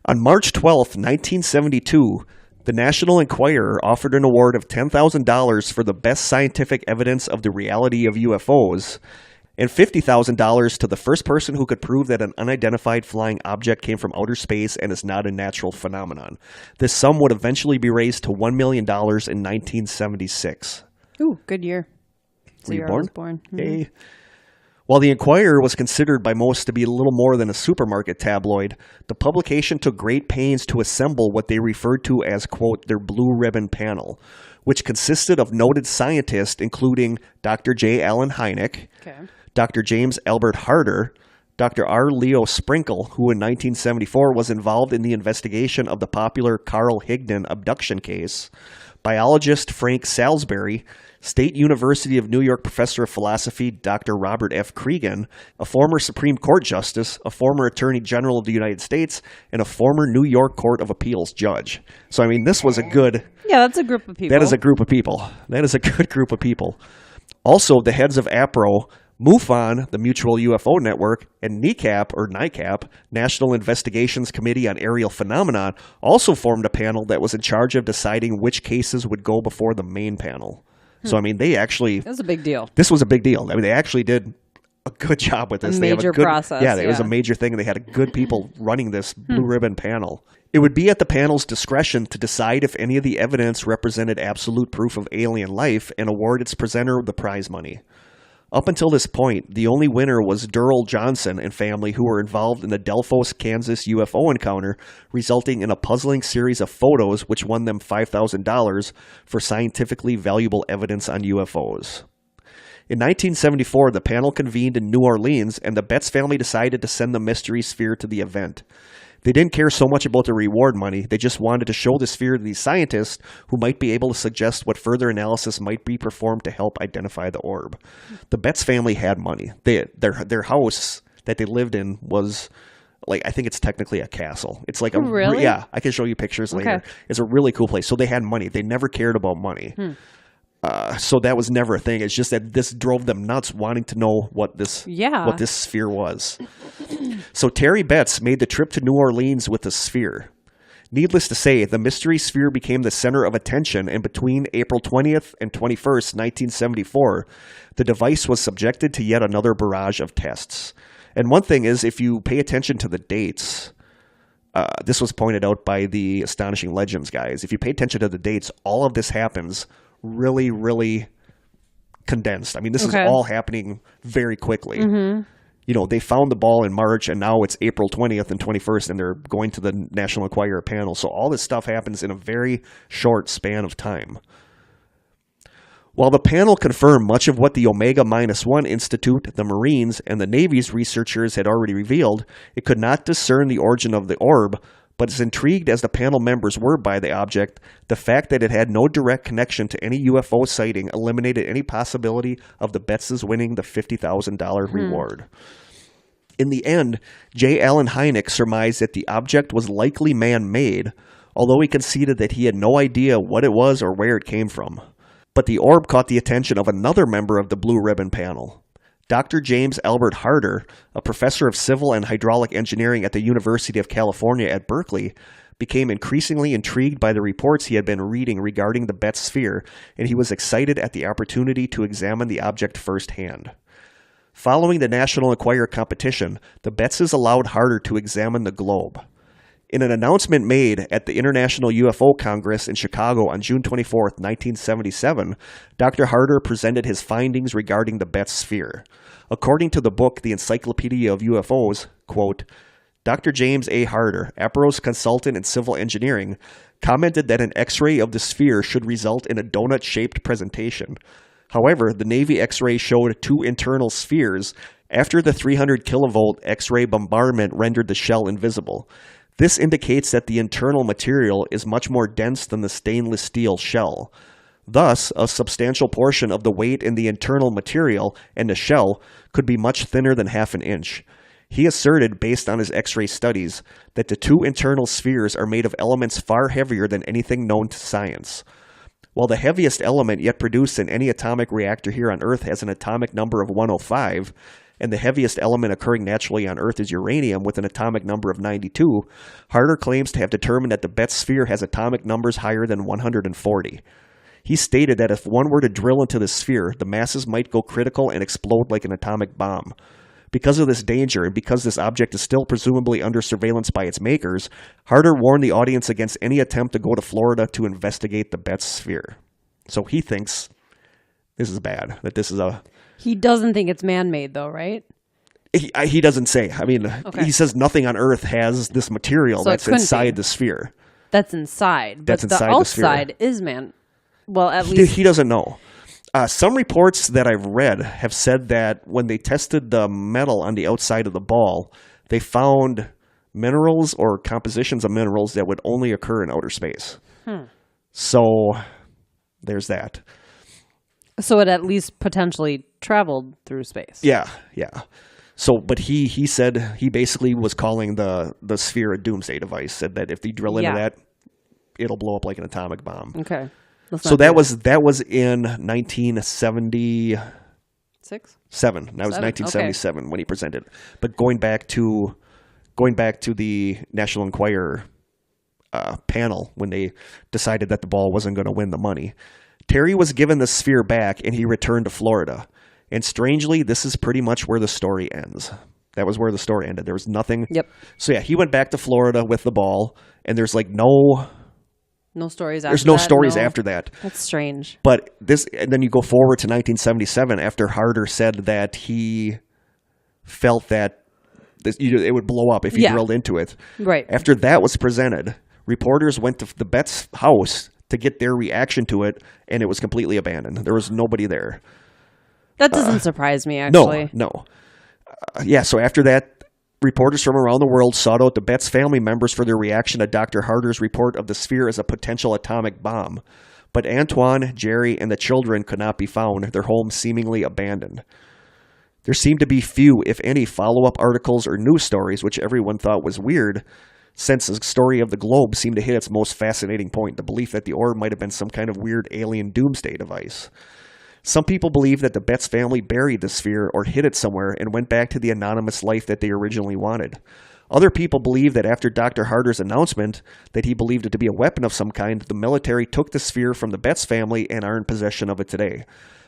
On March 12th, 1972, the National Enquirer offered an award of $10,000 for the best scientific evidence of the reality of UFOs and $50,000 to the first person who could prove that an unidentified flying object came from outer space and is not a natural phenomenon. This sum would eventually be raised to $1 million in 1976. Ooh, good year. Were you born? I was born. Mm-hmm. Hey. While the Enquirer was considered by most to be a little more than a supermarket tabloid, the publication took great pains to assemble what they referred to as, quote, their blue ribbon panel, which consisted of noted scientists including Dr. J. Allen Hynek, Dr. James Albert Harder, Dr. R. Leo Sprinkle, who in 1974 was involved in the investigation of the popular Carl Higdon abduction case, biologist Frank Salisbury, State University of New York professor of philosophy Dr. Robert F. Cregan, a former Supreme Court justice, a former Attorney General of the United States, and a former New York Court of Appeals judge. So, I mean, this was a good... Yeah, that's a group of people. That is a group of people. That is a good group of people. Also, the heads of APRO, MUFON, the Mutual UFO Network, and NICAP, or NICAP, National Investigations Committee on Aerial Phenomenon, also formed a panel that was in charge of deciding which cases would go before the main panel. So, I mean, they actually... That was a big deal. This was a big deal. I mean, they actually did a good job with this. They have a good process. Yeah, it was a major thing, and they had good people running this blue ribbon panel. It would be at the panel's discretion to decide if any of the evidence represented absolute proof of alien life and award its presenter the prize money. Up until this point, the only winner was Durrell Johnson and family, who were involved in the Delphos, Kansas UFO encounter, resulting in a puzzling series of photos which won them $5,000 for scientifically valuable evidence on UFOs. In 1974, the panel convened in New Orleans, and the Betz family decided to send the Mystery Sphere to the event. They didn't care so much about the reward money. They just wanted to show the sphere to these scientists who might be able to suggest what further analysis might be performed to help identify the orb. The Betz family had money. Their house that they lived in was, like, I think it's technically a castle. It's like really? Yeah, I can show you pictures later. It's a really cool place. So they had money. They never cared about money. So that was never a thing. It's just that this drove them nuts, wanting to know what this sphere was. So Terry Betz made the trip to New Orleans with the sphere. Needless to say, the Mystery Sphere became the center of attention, and between April 20th and 21st, 1974, the device was subjected to yet another barrage of tests. And one thing is, if you pay attention to the dates, this was pointed out by the Astonishing Legends guys, if you pay attention to the dates, all of this happens really, really condensed. I mean, this is all happening very quickly. You know, they found the ball in March, and now it's April 20th and 21st, and they're going to the National Enquirer panel. So all this stuff happens in a very short span of time. While the panel confirmed much of what the Omega-1 Institute, the Marines, and the Navy's researchers had already revealed, it could not discern the origin of the orb, but as intrigued as the panel members were by the object, the fact that it had no direct connection to any UFO sighting eliminated any possibility of the Betzes winning the $50,000 reward. In the end, J. Allen Hynek surmised that the object was likely man-made, although he conceded that he had no idea what it was or where it came from. But the orb caught the attention of another member of the Blue Ribbon panel. Dr. James Albert Harder, a professor of civil and hydraulic engineering at the University of California at Berkeley, became increasingly intrigued by the reports he had been reading regarding the Betz Sphere, and he was excited at the opportunity to examine the object firsthand. Following the National Enquirer competition, the Betzes allowed Harder to examine the globe. In an announcement made at the International UFO Congress in Chicago on June 24th, 1977, Dr. Harder presented his findings regarding the Betz Sphere. According to the book, The Encyclopedia of UFOs, quote, Dr. James A. Harder, APRO's consultant in civil engineering, commented that an X-ray of the sphere should result in a donut-shaped presentation. However, the Navy X-ray showed two internal spheres after the 300 kilovolt X-ray bombardment rendered the shell invisible. This indicates that the internal material is much more dense than the stainless steel shell. Thus, a substantial portion of the weight in the internal material and the shell could be much thinner than half an inch. He asserted, based on his X-ray studies, that the two internal spheres are made of elements far heavier than anything known to science. While the heaviest element yet produced in any atomic reactor here on Earth has an atomic number of 105, and the heaviest element occurring naturally on Earth is uranium with an atomic number of 92, Harder claims to have determined that the Betz sphere has atomic numbers higher than 140. He stated that if one were to drill into the sphere, the masses might go critical and explode like an atomic bomb. Because of this danger, and because this object is still presumably under surveillance by its makers, Harder warned the audience against any attempt to go to Florida to investigate the Betz sphere. So he thinks this is bad, that this is a... He doesn't think it's man-made, though, right? He doesn't say. I mean, okay. He says nothing on Earth has this material that's inside the sphere. That's inside. That's but inside the the sphere. outside is man. Well, at least... He doesn't know. Some reports that I've read have said that when they tested the metal on the outside of the ball, they found minerals or compositions of minerals that would only occur in outer space. So there's that. So it at least potentially traveled through space. Yeah. So, but he said he basically was calling the sphere a doomsday device. Said that if they drill into that, it'll blow up like an atomic bomb. Okay. So that was in 1976. That was 1977 when he presented. But going back to the National Enquirer panel when they decided that the ball wasn't going to win the money, Terry was given the sphere back and he returned to Florida. And strangely, this is pretty much where the story ends. That was where the story ended. There was nothing. Yep. So yeah, he went back to Florida with the ball, and there's like no stories after that. There's no stories after that. That's strange. But and then you go forward to 1977 after Harder said that he felt that it would blow up if you drilled into it. Right. After that was presented, reporters went to the Betz house to get their reaction to it, and it was completely abandoned. There was nobody there. That doesn't surprise me, actually. No. So after that, reporters from around the world sought out the Betz family members for their reaction to Dr. Harder's report of the sphere as a potential atomic bomb. But Antoine, Jerry, and the children could not be found, their homes seemingly abandoned. There seemed to be few, if any, follow-up articles or news stories, which everyone thought was weird, since the story of the globe seemed to hit its most fascinating point, the belief that the orb might have been some kind of weird alien doomsday device. Some people believe that the Betz family buried the sphere or hid it somewhere and went back to the anonymous life that they originally wanted. Other people believe that after Dr. Harder's announcement that he believed it to be a weapon of some kind, the military took the sphere from the Betz family and are in possession of it today.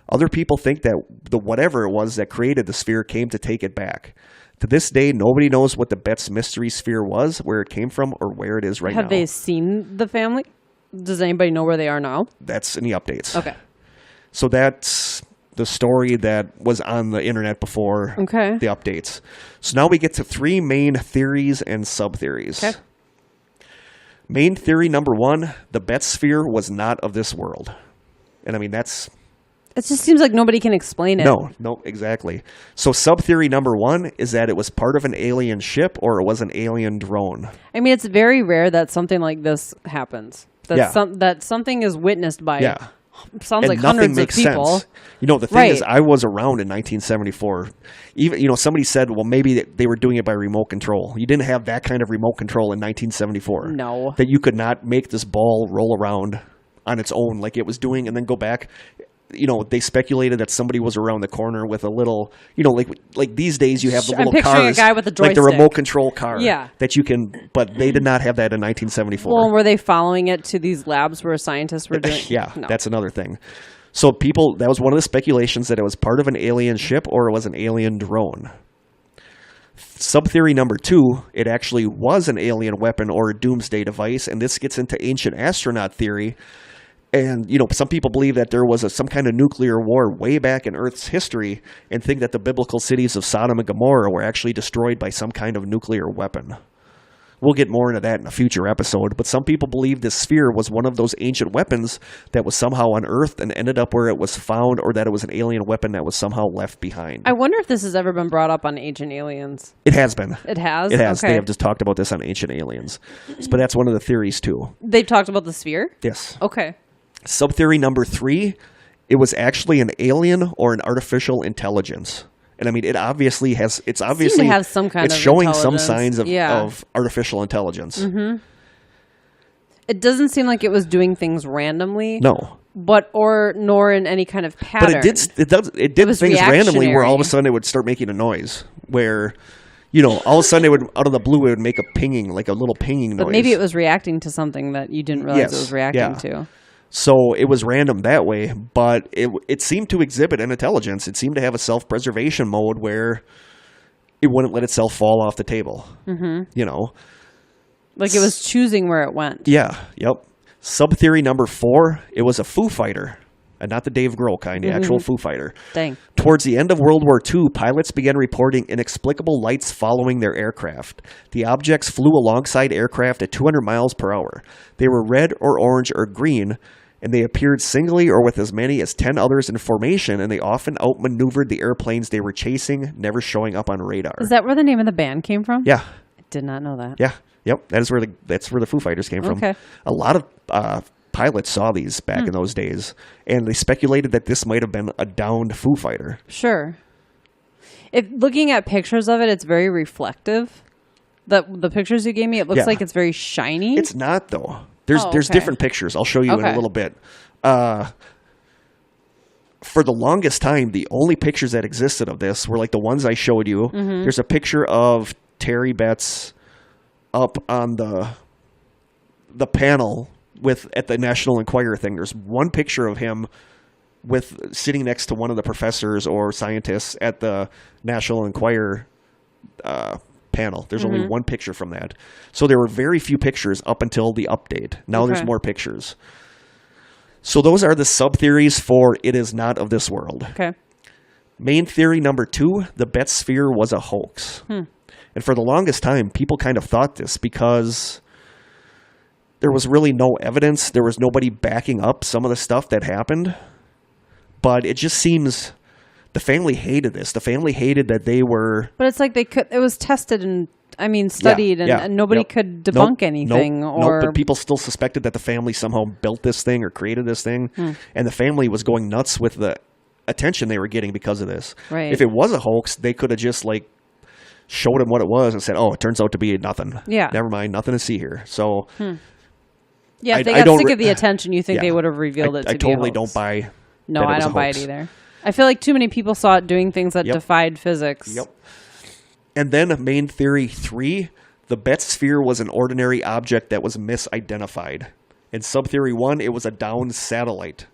Other people think that the whatever it was that created the sphere came to take it back. To this day, nobody knows what the Betz mystery sphere was, where it came from, or where it is right now. Have they seen the family? Does anybody know where they are now? That's in the updates. Okay. So that's the story that was on the internet before the updates. So now we get to three main theories and sub-theories. Okay. Main theory number one, the Betz sphere was not of this world. And I mean, that's... It just seems like nobody can explain it. No, exactly. So sub-theory number one is that it was part of an alien ship or it was an alien drone. I mean, it's very rare that something like this happens. That something is witnessed by... Sounds like hundreds of people. Sense. The thing is, I was around in 1974. Even, somebody said, well, maybe they were doing it by remote control. You didn't have that kind of remote control in 1974. No. That you could not make this ball roll around on its own like it was doing and then go back. They speculated that somebody was around the corner with a little, like these days you have the little cars. I'm picturing a guy with a joystick. Like the remote control car. Yeah. That you can, but they did not have that in 1974. Well, were they following it to these labs where scientists were doing? That's another thing. So that was one of the speculations that it was part of an alien ship or it was an alien drone. Sub-theory number 2, it actually was an alien weapon or a doomsday device, and this gets into ancient astronaut theory. And, some people believe that there was some kind of nuclear war way back in Earth's history and think that the biblical cities of Sodom and Gomorrah were actually destroyed by some kind of nuclear weapon. We'll get more into that in a future episode, but some people believe this sphere was one of those ancient weapons that was somehow unearthed and ended up where it was found, or that it was an alien weapon that was somehow left behind. I wonder if this has ever been brought up on Ancient Aliens. It has been. It has? It has. Okay. They have just talked about this on Ancient Aliens. But that's one of the theories, too. They've talked about the sphere? Yes. Okay. Sub-theory number 3, it was actually an alien or an artificial intelligence. And I mean, it obviously has. It's obviously have some kind it's of showing some intelligence. signs of artificial intelligence. Mm-hmm. It doesn't seem like it was doing things randomly. No, nor in any kind of pattern. but it did things randomly where all of a sudden it would start making a noise. Where, all of a sudden it would, out of the blue, it would make a pinging, like a little pinging noise. But maybe it was reacting to something that you didn't realize it was reacting to. So it was random that way, but it seemed to exhibit an intelligence. It seemed to have a self-preservation mode where it wouldn't let itself fall off the table. Mm-hmm. Like it was choosing where it went. Yeah, yep. Sub-theory number 4, it was a Foo Fighter, and not the Dave Grohl kind, the actual Foo Fighter. Dang. Towards the end of World War II, pilots began reporting inexplicable lights following their aircraft. The objects flew alongside aircraft at 200 miles per hour. They were red or orange or green, and they appeared singly or with as many as 10 others in formation, and they often outmaneuvered the airplanes they were chasing, never showing up on radar. Is that where the name of the band came from? Yeah. I did not know that. Yeah. Yep. That's where the Foo Fighters came from. Okay. A lot of pilots saw these back in those days, and they speculated that this might have been a downed Foo Fighter. Sure. If looking at pictures of it, it's very reflective. The pictures you gave me, it looks like it's very shiny. It's not, though. There's different pictures. I'll show you in a little bit. For the longest time, the only pictures that existed of this were like the ones I showed you. Mm-hmm. There's a picture of Terry Betz up on the panel at the National Enquirer thing. There's one picture of him sitting next to one of the professors or scientists at the National Enquirer panel. There's only one picture from that. So there were very few pictures up until the update. Now there's more pictures. So those are the sub-theories for it is not of this world. Okay. Main theory number 2, the Betz Sphere was a hoax. And for the longest time, people kind of thought this because there was really no evidence. There was nobody backing up some of the stuff that happened. But it just seems the family hated this. The family hated that they were... But it's like it was tested and, studied and nobody could debunk anything. But people still suspected that the family somehow built this thing or created this thing. And the family was going nuts with the attention they were getting because of this. Right. If it was a hoax, they could have just showed him what it was and said, oh, it turns out to be nothing. Yeah. Never mind, nothing to see here. So... Yeah, if they got sick of the attention, you think they would have revealed it to be a hoax. I totally don't buy. No, I don't buy it either. I feel like too many people saw it doing things that defied physics. Yep. And then main theory 3, the Betz Sphere was an ordinary object that was misidentified. In sub-theory 1, it was a downed satellite.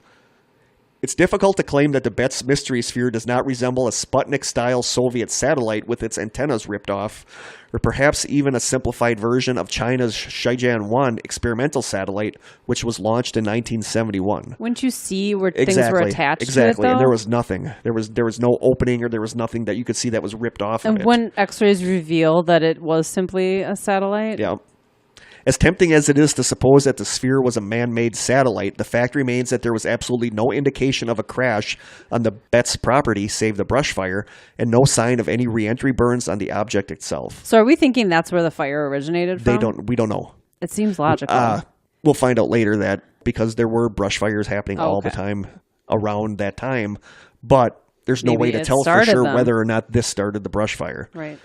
It's difficult to claim that the Betz Mystery Sphere does not resemble a Sputnik-style Soviet satellite with its antennas ripped off, or perhaps even a simplified version of China's Shijian-1 experimental satellite, which was launched in 1971. Wouldn't you see where things were attached to it, Exactly, though? and there was nothing. There was no opening, or there was nothing that you could see that was ripped off of it. And wouldn't X-rays reveal that it was simply a satellite? Yeah. As tempting as it is to suppose that the sphere was a man-made satellite, the fact remains that there was absolutely no indication of a crash on the Betz property, save the brush fire, and no sign of any re-entry burns on the object itself. So are we thinking that's where the fire originated from? We don't know. It seems logical. We'll find out later that because there were brush fires happening all the time around that time, but there's no way to tell for sure whether or not this started the brush fire. Right.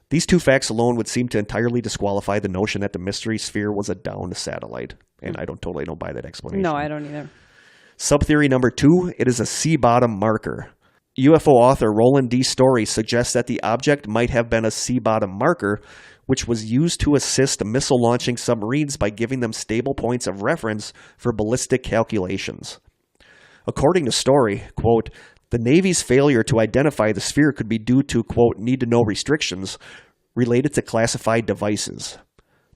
These two facts alone would seem to entirely disqualify the notion that the Mystery Sphere was a downed satellite. And I don't buy that explanation. No, I don't either. Sub-theory number 2, it is a sea bottom marker. UFO author Roland D. Story suggests that the object might have been a sea bottom marker, which was used to assist missile-launching submarines by giving them stable points of reference for ballistic calculations. According to Story, quote, The Navy's failure to identify the sphere could be due to, quote, need-to-know restrictions related to classified devices.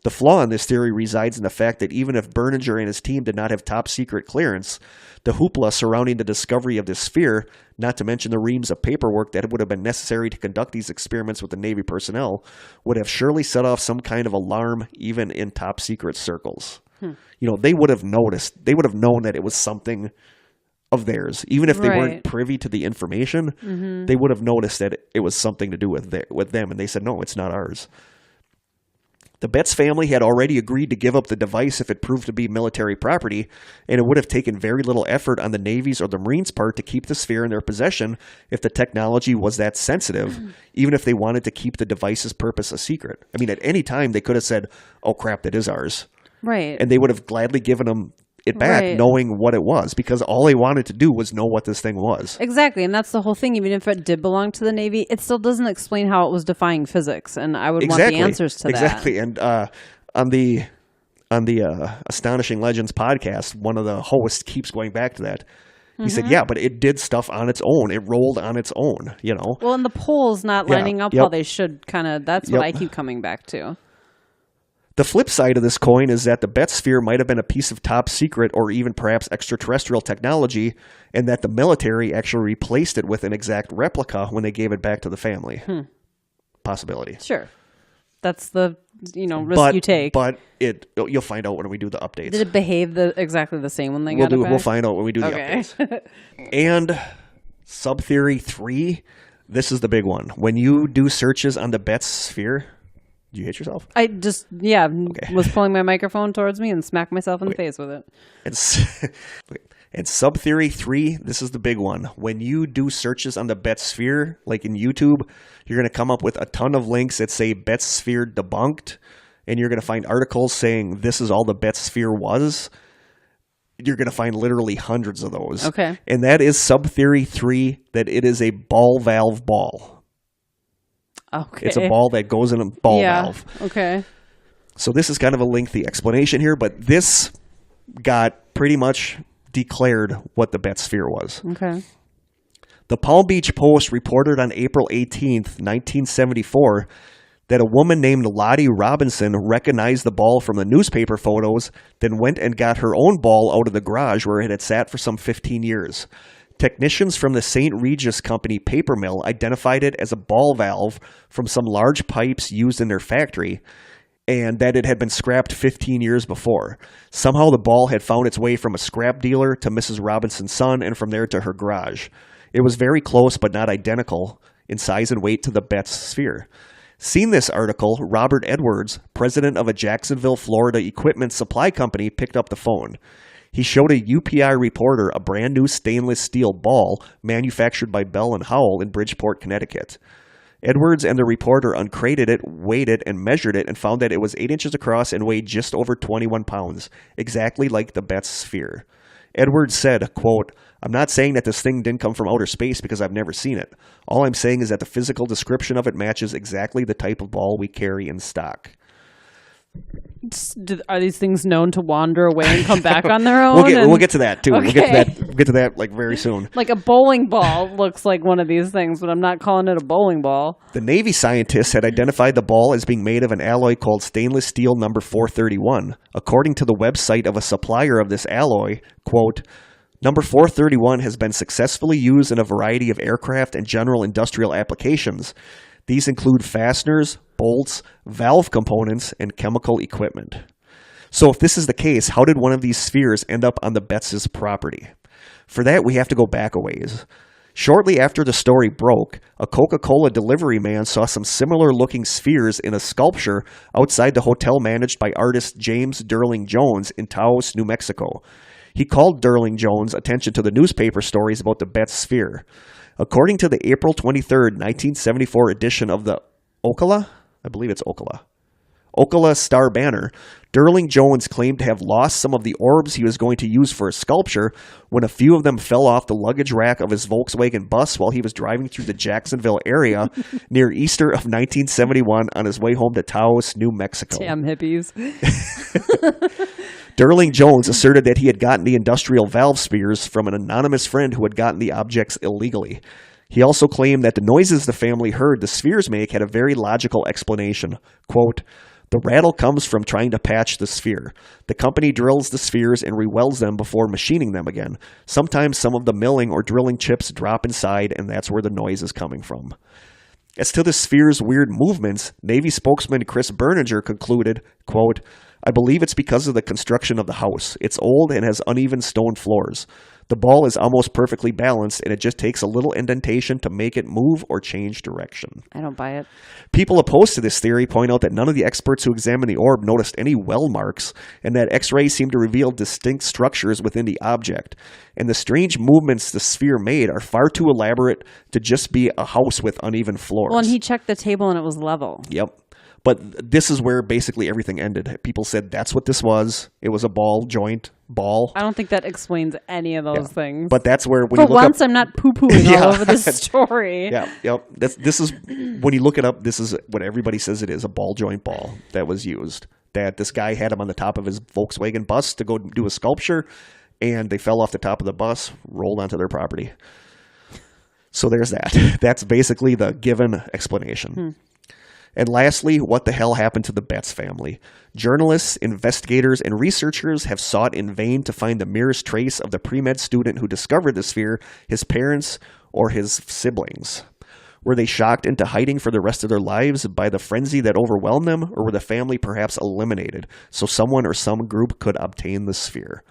The flaw in this theory resides in the fact that even if Berninger and his team did not have top-secret clearance, the hoopla surrounding the discovery of this sphere, not to mention the reams of paperwork that would have been necessary to conduct these experiments with the Navy personnel, would have surely set off some kind of alarm even in top-secret circles. You know, they would have noticed. They would have known that it was something of theirs. Even if they weren't privy to the information, they would have noticed that it was something to do with them, and they said, no, it's not ours. The Betz family had already agreed to give up the device if it proved to be military property, and it would have taken very little effort on the Navy's or the Marines' part to keep the sphere in their possession if the technology was that sensitive, even if they wanted to keep the device's purpose a secret. I mean, at any time, they could have said, oh, crap, that is ours. Right. And they would have gladly given them it back, knowing what it was, because all they wanted to do was know what this thing was. Exactly, and that's the whole thing. Even if it did belong to the Navy, it still doesn't explain how it was defying physics, and I would want the answers to that. Exactly, and on the Astonishing Legends podcast, one of the hosts keeps going back to that. He said, yeah, but it did stuff on its own. It rolled on its own, you know. Well, and the poles not lining up how they should, kind of, that's what I keep coming back to. The flip side of this coin is that the Betz Sphere might have been a piece of top secret or even perhaps extraterrestrial technology, and that the military actually replaced it with an exact replica when they gave it back to the family. Possibility. Sure. That's the risk you take. But you'll find out when we do the updates. Did it behave exactly the same when they got it back? We'll find out when we do the updates. And sub-theory 3, this is the big one. When you do searches on the Betz Sphere... Did you hit yourself? I just, was pulling my microphone towards me and smacked myself in the face with it. And sub-theory 3, this is the big one. When you do searches on the Betz Sphere, like in YouTube, you're going to come up with a ton of links that say Betz Sphere debunked, and you're going to find articles saying this is all the Betz Sphere was. You're going to find literally hundreds of those. Okay. And that is sub-theory 3, that it is a ball valve ball. Okay. It's a ball that goes in a ball valve. Okay. So this is kind of a lengthy explanation here, but this got pretty much declared what the Betz Sphere was. Okay. The Palm Beach Post reported on April 18th, 1974, that a woman named Lottie Robinson recognized the ball from the newspaper photos, then went and got her own ball out of the garage where it had sat for some 15 years. Technicians from the St. Regis Company paper mill identified it as a ball valve from some large pipes used in their factory, and that it had been scrapped 15 years before. Somehow the ball had found its way from a scrap dealer to Mrs. Robinson's son, and from there to her garage. It was very close but not identical in size and weight to the Betz Sphere. Seeing this article, Robert Edwards, president of a Jacksonville, Florida equipment supply company, picked up the phone. He showed a UPI reporter a brand new stainless steel ball manufactured by Bell & Howell in Bridgeport, Connecticut. Edwards and the reporter uncrated it, weighed it, and measured it, and found that it was 8 inches across and weighed just over 21 pounds, exactly like the Betz Sphere. Edwards said, quote, "I'm not saying that this thing didn't come from outer space because I've never seen it. All I'm saying is that the physical description of it matches exactly the type of ball we carry in stock." Are these things known to wander away and come back on their own? We'll get to that too. Okay. We'll get to that like very soon. Like a bowling ball looks like one of these things, but I'm not calling it a bowling ball. The Navy scientists had identified the ball as being made of an alloy called stainless steel number 431. According to the website of a supplier of this alloy, quote, "Number 431 has been successfully used in a variety of aircraft and general industrial applications. These include fasteners, bolts, valve components, and chemical equipment." So if this is the case, how did one of these spheres end up on the Betz's property? For that, we have to go back a ways. Shortly after the story broke, a Coca-Cola delivery man saw some similar-looking spheres in a sculpture outside the hotel managed by artist James Derling Jones in Taos, New Mexico. He called Derling Jones' attention to the newspaper stories about the Betz Sphere. According to the April 23rd, 1974 edition of the Ocala, I believe it's Ocala Star Banner, Derling Jones claimed to have lost some of the orbs he was going to use for a sculpture when a few of them fell off the luggage rack of his Volkswagen bus while he was driving through the Jacksonville area near Easter of 1971 on his way home to Taos, New Mexico. Damn hippies. Derling Jones asserted that he had gotten the industrial valve spheres from an anonymous friend who had gotten the objects illegally. He also claimed that the noises the family heard the spheres make had a very logical explanation. Quote, "The rattle comes from trying to patch the sphere. The company drills the spheres and re-welds them before machining them again. Sometimes some of the milling or drilling chips drop inside, and that's where the noise is coming from." As to the sphere's weird movements, Navy spokesman Chris Berninger concluded, quote, "I believe it's because of the construction of the house. It's old and has uneven stone floors. The ball is almost perfectly balanced, and it just takes a little indentation to make it move or change direction." I don't buy it. People opposed to this theory point out that none of the experts who examined the orb noticed any well marks, and that X-rays seem to reveal distinct structures within the object. And the strange movements the sphere made are far too elaborate to just be a house with uneven floors. Well, and he checked the table and it was level. Yep. But this is where basically everything ended. People said that's what this was. It was a ball joint ball. I don't think that explains any of those things. But that's where when For you look once, up, I'm not poo-pooing all over this story. Yeah, yep. This is when you look it up. This is what everybody says it is: a ball joint ball that was used. That this guy had him on the top of his Volkswagen bus to go do a sculpture, and they fell off the top of the bus, rolled onto their property. So there's that. That's basically the given explanation. And lastly, what the hell happened to the Betz family? Journalists, investigators, and researchers have sought in vain to find the merest trace of the pre-med student who discovered the sphere, his parents, or his siblings. Were they shocked into hiding for the rest of their lives by the frenzy that overwhelmed them, or were the family perhaps eliminated so someone or some group could obtain the sphere?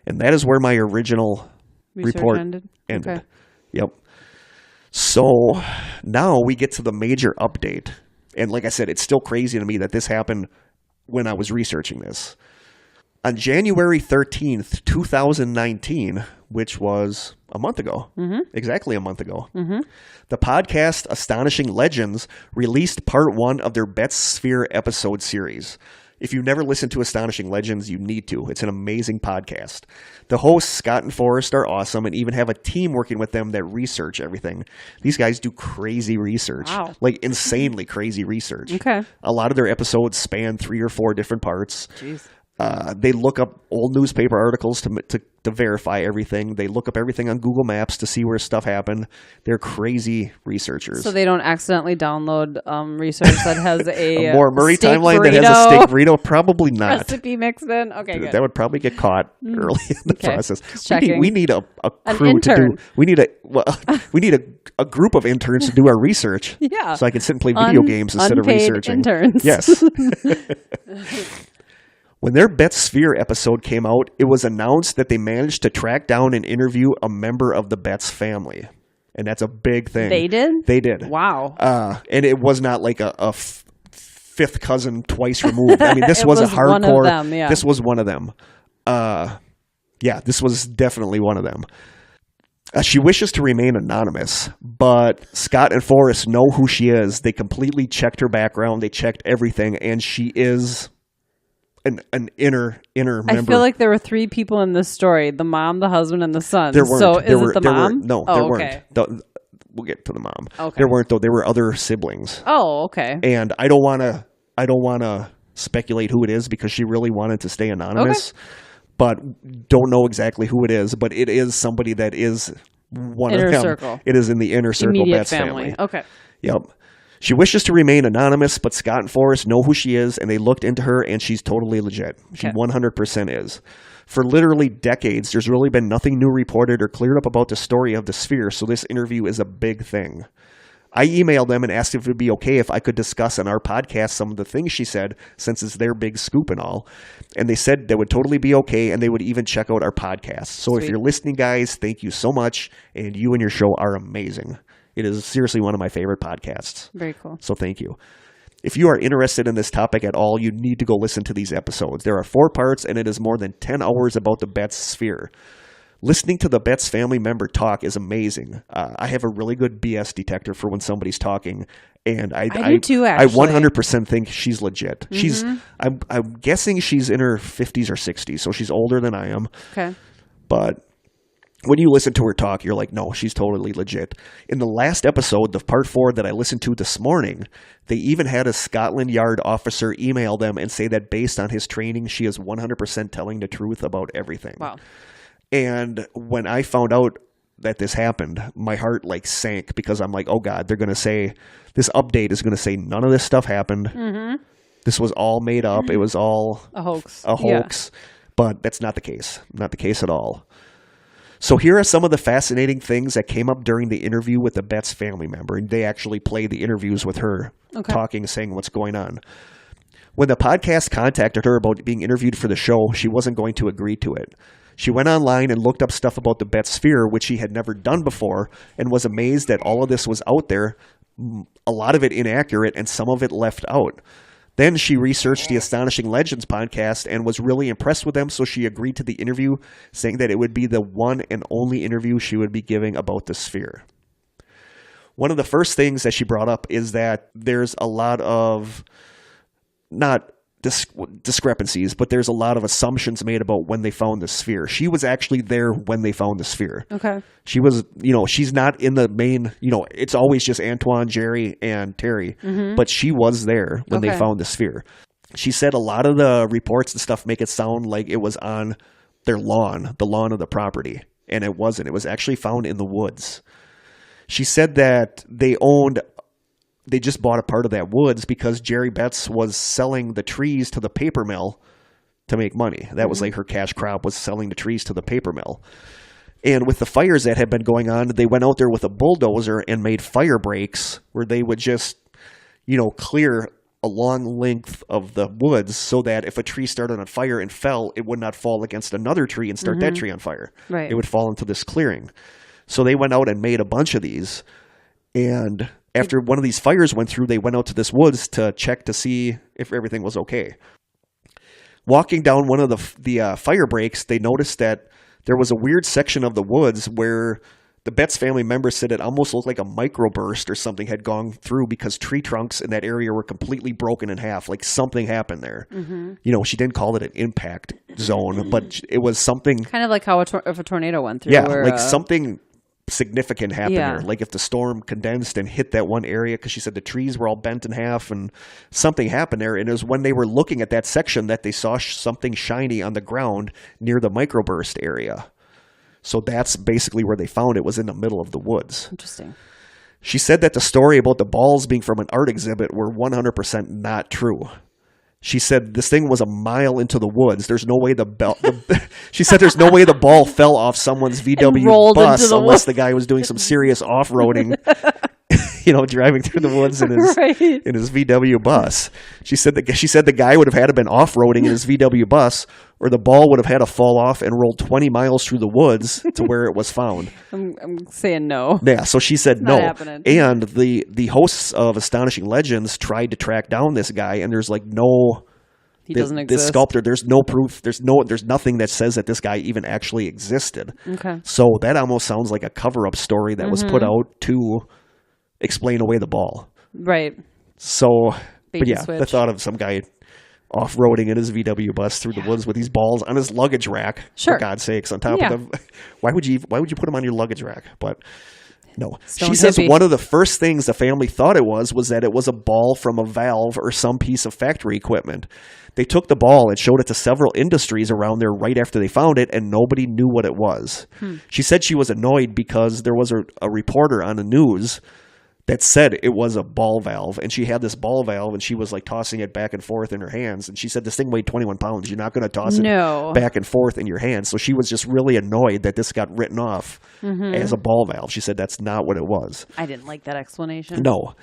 And that is where my original report ended. Okay. Yep. So now we get to the major update. And like I said, it's still crazy to me that this happened when I was researching this. On January 13th, 2019, which was a month ago, exactly a month ago, the podcast Astonishing Legends released part 1 of their Betz Sphere episode series. If you've never listened to Astonishing Legends, you need to. It's an amazing podcast. The hosts, Scott and Forrest, are awesome and even have a team working with them that research everything. These guys do crazy research. Wow. Like insanely crazy research. Okay. A lot of their episodes span 3 or 4 different parts. Jeez. They look up old newspaper articles to verify everything. They look up everything on Google Maps to see where stuff happened. They're crazy researchers. So they don't accidentally download research that has a more Murray steak timeline burrito that has a steak burrito? Probably not. Recipe mixed in? Okay, good. That would probably get caught early in the process. We need a crew intern. to do. We need a group of interns to do our research. Yeah. So I can sit and play video games instead of researching. Interns. Yes. When their Betz Sphere episode came out, it was announced that they managed to track down and interview a member of the Betz family. And that's a big thing. They did? They did. Wow. And it was not like a fifth cousin twice removed. I mean, this was a hardcore. One of them, yeah. This was one of them. Yeah, this was definitely one of them. She wishes to remain anonymous, but Scott and Forrest know who she is. They completely checked her background. They checked everything, and she is an inner member. I feel like there were 3 people in this story: the mom, the husband, and the son. There weren't. So is it the mom? There weren't. We'll get to the mom. Okay. There weren't though. There were other siblings. Oh, okay. And I don't want to speculate who it is because she really wanted to stay anonymous. Okay. But don't know exactly who it is. But it is somebody that is one inner of them. Circle. It is in the inner circle. Immediate Betz family. Okay. Yep. She wishes to remain anonymous, but Scott and Forrest know who she is, and they looked into her, and she's totally legit. She 100% is. For literally decades, there's really been nothing new reported or cleared up about the story of the sphere, so this interview is a big thing. I emailed them and asked if it would be okay if I could discuss on our podcast some of the things she said, since it's their big scoop and all. And they said that would totally be okay, and they would even check out our podcast. So Sweet. If you're listening, guys, thank you so much, and you and your show are amazing. It is seriously one of my favorite podcasts. Very cool. So thank you. If you are interested in this topic at all, you need to go listen to these episodes. There are 4 parts, and it is more than 10 hours about the Betz Sphere. Listening to the Betz family member talk is amazing. I have a really good BS detector for when somebody's talking, and I do too, actually. I 100% think she's legit. I'm guessing she's in her 50s or 60s, so she's older than I am. Okay. But when you listen to her talk, you're like, no, she's totally legit. In the last episode, the part 4 that I listened to this morning, they even had a Scotland Yard officer email them and say that based on his training, she is 100% telling the truth about everything. Wow. And when I found out that this happened, my heart like sank because I'm like, oh God, they're going to say, this update is going to say none of this stuff happened. Mm-hmm. This was all made up. It was all a hoax. Yeah. But that's not the case. Not the case at all. So here are some of the fascinating things that came up during the interview with the Betz family member. And they actually play the interviews with her, talking, saying what's going on. When the podcast contacted her about being interviewed for the show, she wasn't going to agree to it. She went online and looked up stuff about the Betz Sphere, which she had never done before, and was amazed that all of this was out there, a lot of it inaccurate, and some of it left out. Then she researched the Astonishing Legends podcast and was really impressed with them, so she agreed to the interview, saying that it would be the one and only interview she would be giving about the sphere. One of the first things that she brought up is that there's a lot of, not discrepancies, but there's a lot of assumptions made about when they found the sphere. She was actually there when they found the sphere. Okay. She was, she's not in the main, it's always just Antoine, Jerry, and Terry, but she was there when they found the sphere. She said a lot of the reports and stuff make it sound like it was on their lawn, the lawn of the property, and it wasn't. It was actually found in the woods. She said that they just bought a part of that woods because Jerry Betz was selling the trees to the paper mill to make money. That was like her cash crop, was selling the trees to the paper mill. And with the fires that had been going on, they went out there with a bulldozer and made fire breaks where they would just, clear a long length of the woods so that if a tree started on fire and fell, it would not fall against another tree and start that tree on fire. Right. It would fall into this clearing. So they went out and made a bunch of these. And after one of these fires went through, they went out to this woods to check to see if everything was okay. Walking down one of the fire breaks, they noticed that there was a weird section of the woods where the Betz family members said it almost looked like a microburst or something had gone through because tree trunks in that area were completely broken in half. Like something happened there. Mm-hmm. She didn't call it an impact zone, but it was something. Kind of like how if a tornado went through. Yeah, something significant happened there. Like if the storm condensed and hit that one area, because she said the trees were all bent in half and something happened there. And it was when they were looking at that section that they saw something shiny on the ground near the microburst area. So that's basically where they found it, was in the middle of the woods. Interesting. She said that the story about the balls being from an art exhibit were 100% not true. She said this thing was a mile into the woods. There's no way she said there's no way the ball fell off someone's VW bus unless the guy was doing some serious off-roading, driving through the woods in his VW bus. She said the guy would have had to been off-roading in his VW bus, or the ball would have had to fall off and roll 20 miles through the woods to where it was found. I'm saying no. Yeah, so she said no. Happening. And the hosts of Astonishing Legends tried to track down this guy, and there's like no... He doesn't exist. This sculptor, there's no proof. There's nothing that says that this guy even actually existed. Okay. So that almost sounds like a cover-up story that was put out to explain away the ball. Right. So, Bait the thought of some guy off-roading in his VW bus through the woods with these balls on his luggage rack, for God's sakes, on top of them. Why would you put them on your luggage rack? But no. She says one of the first things the family thought it was that it was a ball from a valve or some piece of factory equipment. They took the ball and showed it to several industries around there right after they found it, and nobody knew what it was. She said she was annoyed because there was a reporter on the news that said it was a ball valve, and she had this ball valve, and she was like tossing it back and forth in her hands, and she said this thing weighed 21 pounds. You're not going to toss it back and forth in your hands. So she was just really annoyed that this got written off as a ball valve. She said that's not what it was. I didn't like that explanation. No.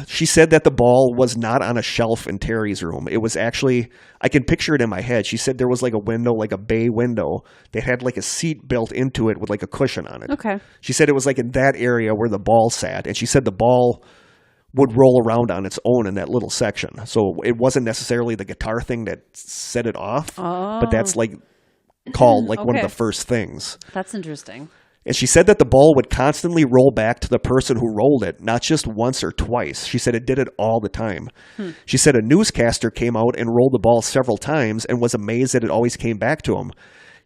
She said that the ball was not on a shelf in Terry's room. It was actually, I can picture it in my head. She said there was like a window, like a bay window, that had like a seat built into it with like a cushion on it. Okay. She said it was like in that area where the ball sat. And she said the ball would roll around on its own in that little section. So it wasn't necessarily the guitar thing that set it off, but that's like called like one of the first things. That's interesting. And she said that the ball would constantly roll back to the person who rolled it, not just once or twice. She said it did it all the time. She said a newscaster came out and rolled the ball several times and was amazed that it always came back to him.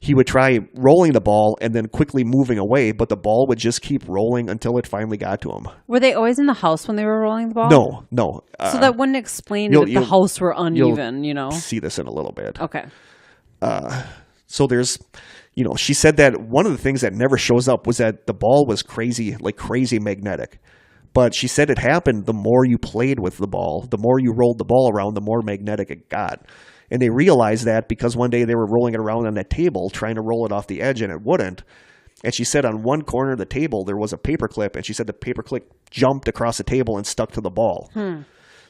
he would try rolling the ball and then quickly moving away, but the ball would just keep rolling until it finally got to him. Were they always in the house when they were rolling the ball? No. So that wouldn't explain if the house were uneven, See this in a little bit. Okay. So there's, she said that one of the things that never shows up was that the ball was crazy magnetic. But she said it happened the more you played with the ball, the more you rolled the ball around, the more magnetic it got. And they realized that because one day they were rolling it around on that table, trying to roll it off the edge, and it wouldn't. And she said on one corner of the table there was a paperclip, and she said the paperclip jumped across the table and stuck to the ball.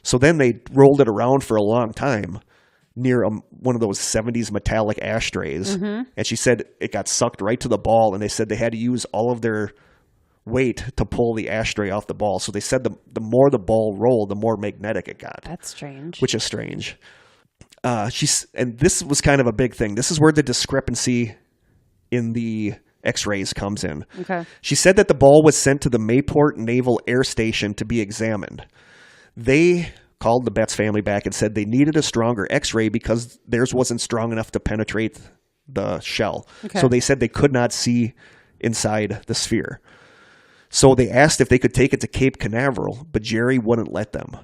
So then they rolled it around for a long time near one of those 70s metallic ashtrays. And she said it got sucked right to the ball, and they said they had to use all of their weight to pull the ashtray off the ball. So they said the more the ball rolled, the more magnetic it got. That's strange. Which is strange. And this was kind of a big thing. This is where the discrepancy in the x-rays comes in. Okay. She said that the ball was sent to the Mayport Naval Air Station to be examined. They called the Betz family back and said they needed a stronger x-ray because theirs wasn't strong enough to penetrate the shell. Okay. So they said they could not see inside the sphere. So they asked if they could take it to Cape Canaveral, but Jerry wouldn't let them.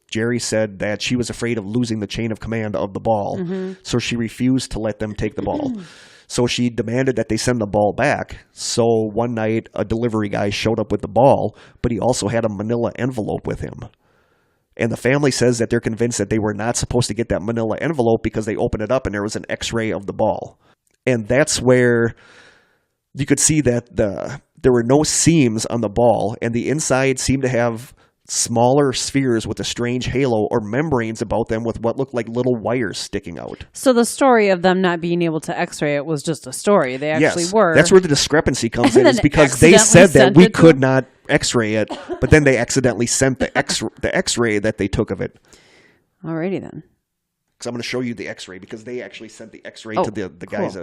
Jerry said that she was afraid of losing the chain of command of the ball, so she refused to let them take the ball. So she demanded that they send the ball back. So one night, a delivery guy showed up with the ball, but he also had a manila envelope with him. And the family says that they're convinced that they were not supposed to get that manila envelope because they opened it up and there was an x-ray of the ball. And that's where you could see that there were no seams on the ball, and the inside seemed to have smaller spheres with a strange halo or membranes about them with what looked like little wires sticking out. So the story of them not being able to x-ray it was just a story. They actually were. That's where the discrepancy comes in, is because they said that we could not x-ray it, but then they accidentally sent the x-ray that they took of it. Alrighty then. Because I'm going to show you the x-ray, because they actually sent the x-ray to the guys.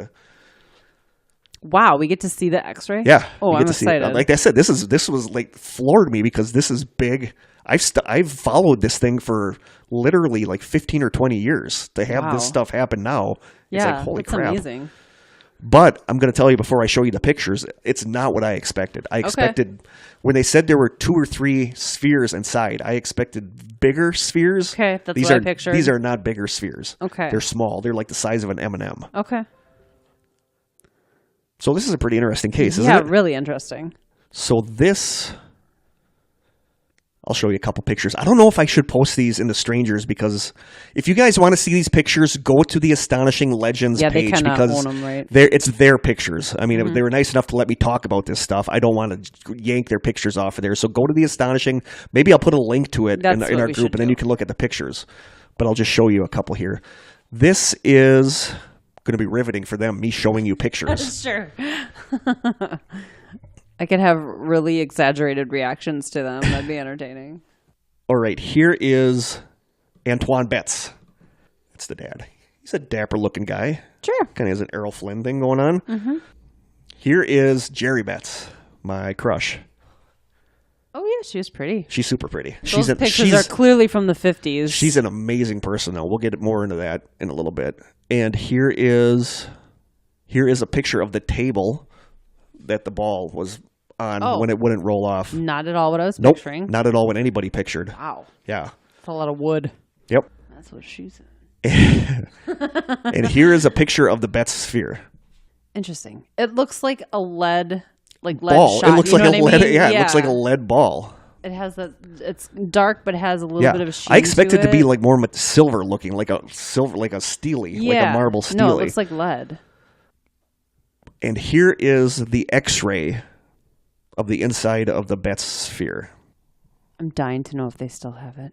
Wow, we get to see the x-ray? Yeah. Oh, I'm excited. Like I said, this was like floored me because this is big. I've followed this thing for literally like 15 or 20 years. To have this stuff happen now, it's like, holy crap. Amazing. But I'm going to tell you before I show you the pictures, it's not what I expected. I expected, when they said there were 2 or 3 spheres inside, I expected bigger spheres. Okay, that's what I pictured. These are not bigger spheres. Okay. They're small. They're like the size of an M&M. Okay. So this is a pretty interesting case, isn't it? Yeah, really interesting. So this, I'll show you a couple pictures. I don't know if I should post these in the strangers, because if you guys want to see these pictures, go to the Astonishing Legends page, they kind of because own them, right? it's their pictures. I mean, they were nice enough to let me talk about this stuff. I don't want to yank their pictures off of there. So go to the Astonishing. Maybe I'll put a link to it in our group, and then you can look at the pictures. But I'll just show you a couple here. This is going to be riveting for them, me showing you pictures. Sure. I could have really exaggerated reactions to them. That'd be entertaining. All right, here is Antoine Betz. That's the dad. He's a dapper-looking guy. Sure. Kind of has an Errol Flynn thing going on. Mm-hmm. Here is Jerry Betz, my crush. Oh, yeah, she's pretty. She's super pretty. Those pictures are clearly from the 50s. She's an amazing person, though. We'll get more into that in a little bit. And here is a picture of the table that the ball was on when it wouldn't roll off. Not at all what I was picturing. Not at all what anybody pictured. Wow. Yeah. It's a lot of wood. Yep. That's what she said. And here is a picture of the Betz Sphere. Interesting. It looks like a lead ball. shot. It looks like a lead. I mean? Yeah, it looks like a lead ball. It has that. It's dark, but it has a little bit of a sheen. I expect it to be like more silver looking, like a steely, like a marble steely. No, it looks like lead. And here is the X-ray of the inside of the Betz Sphere. I'm dying to know if they still have it.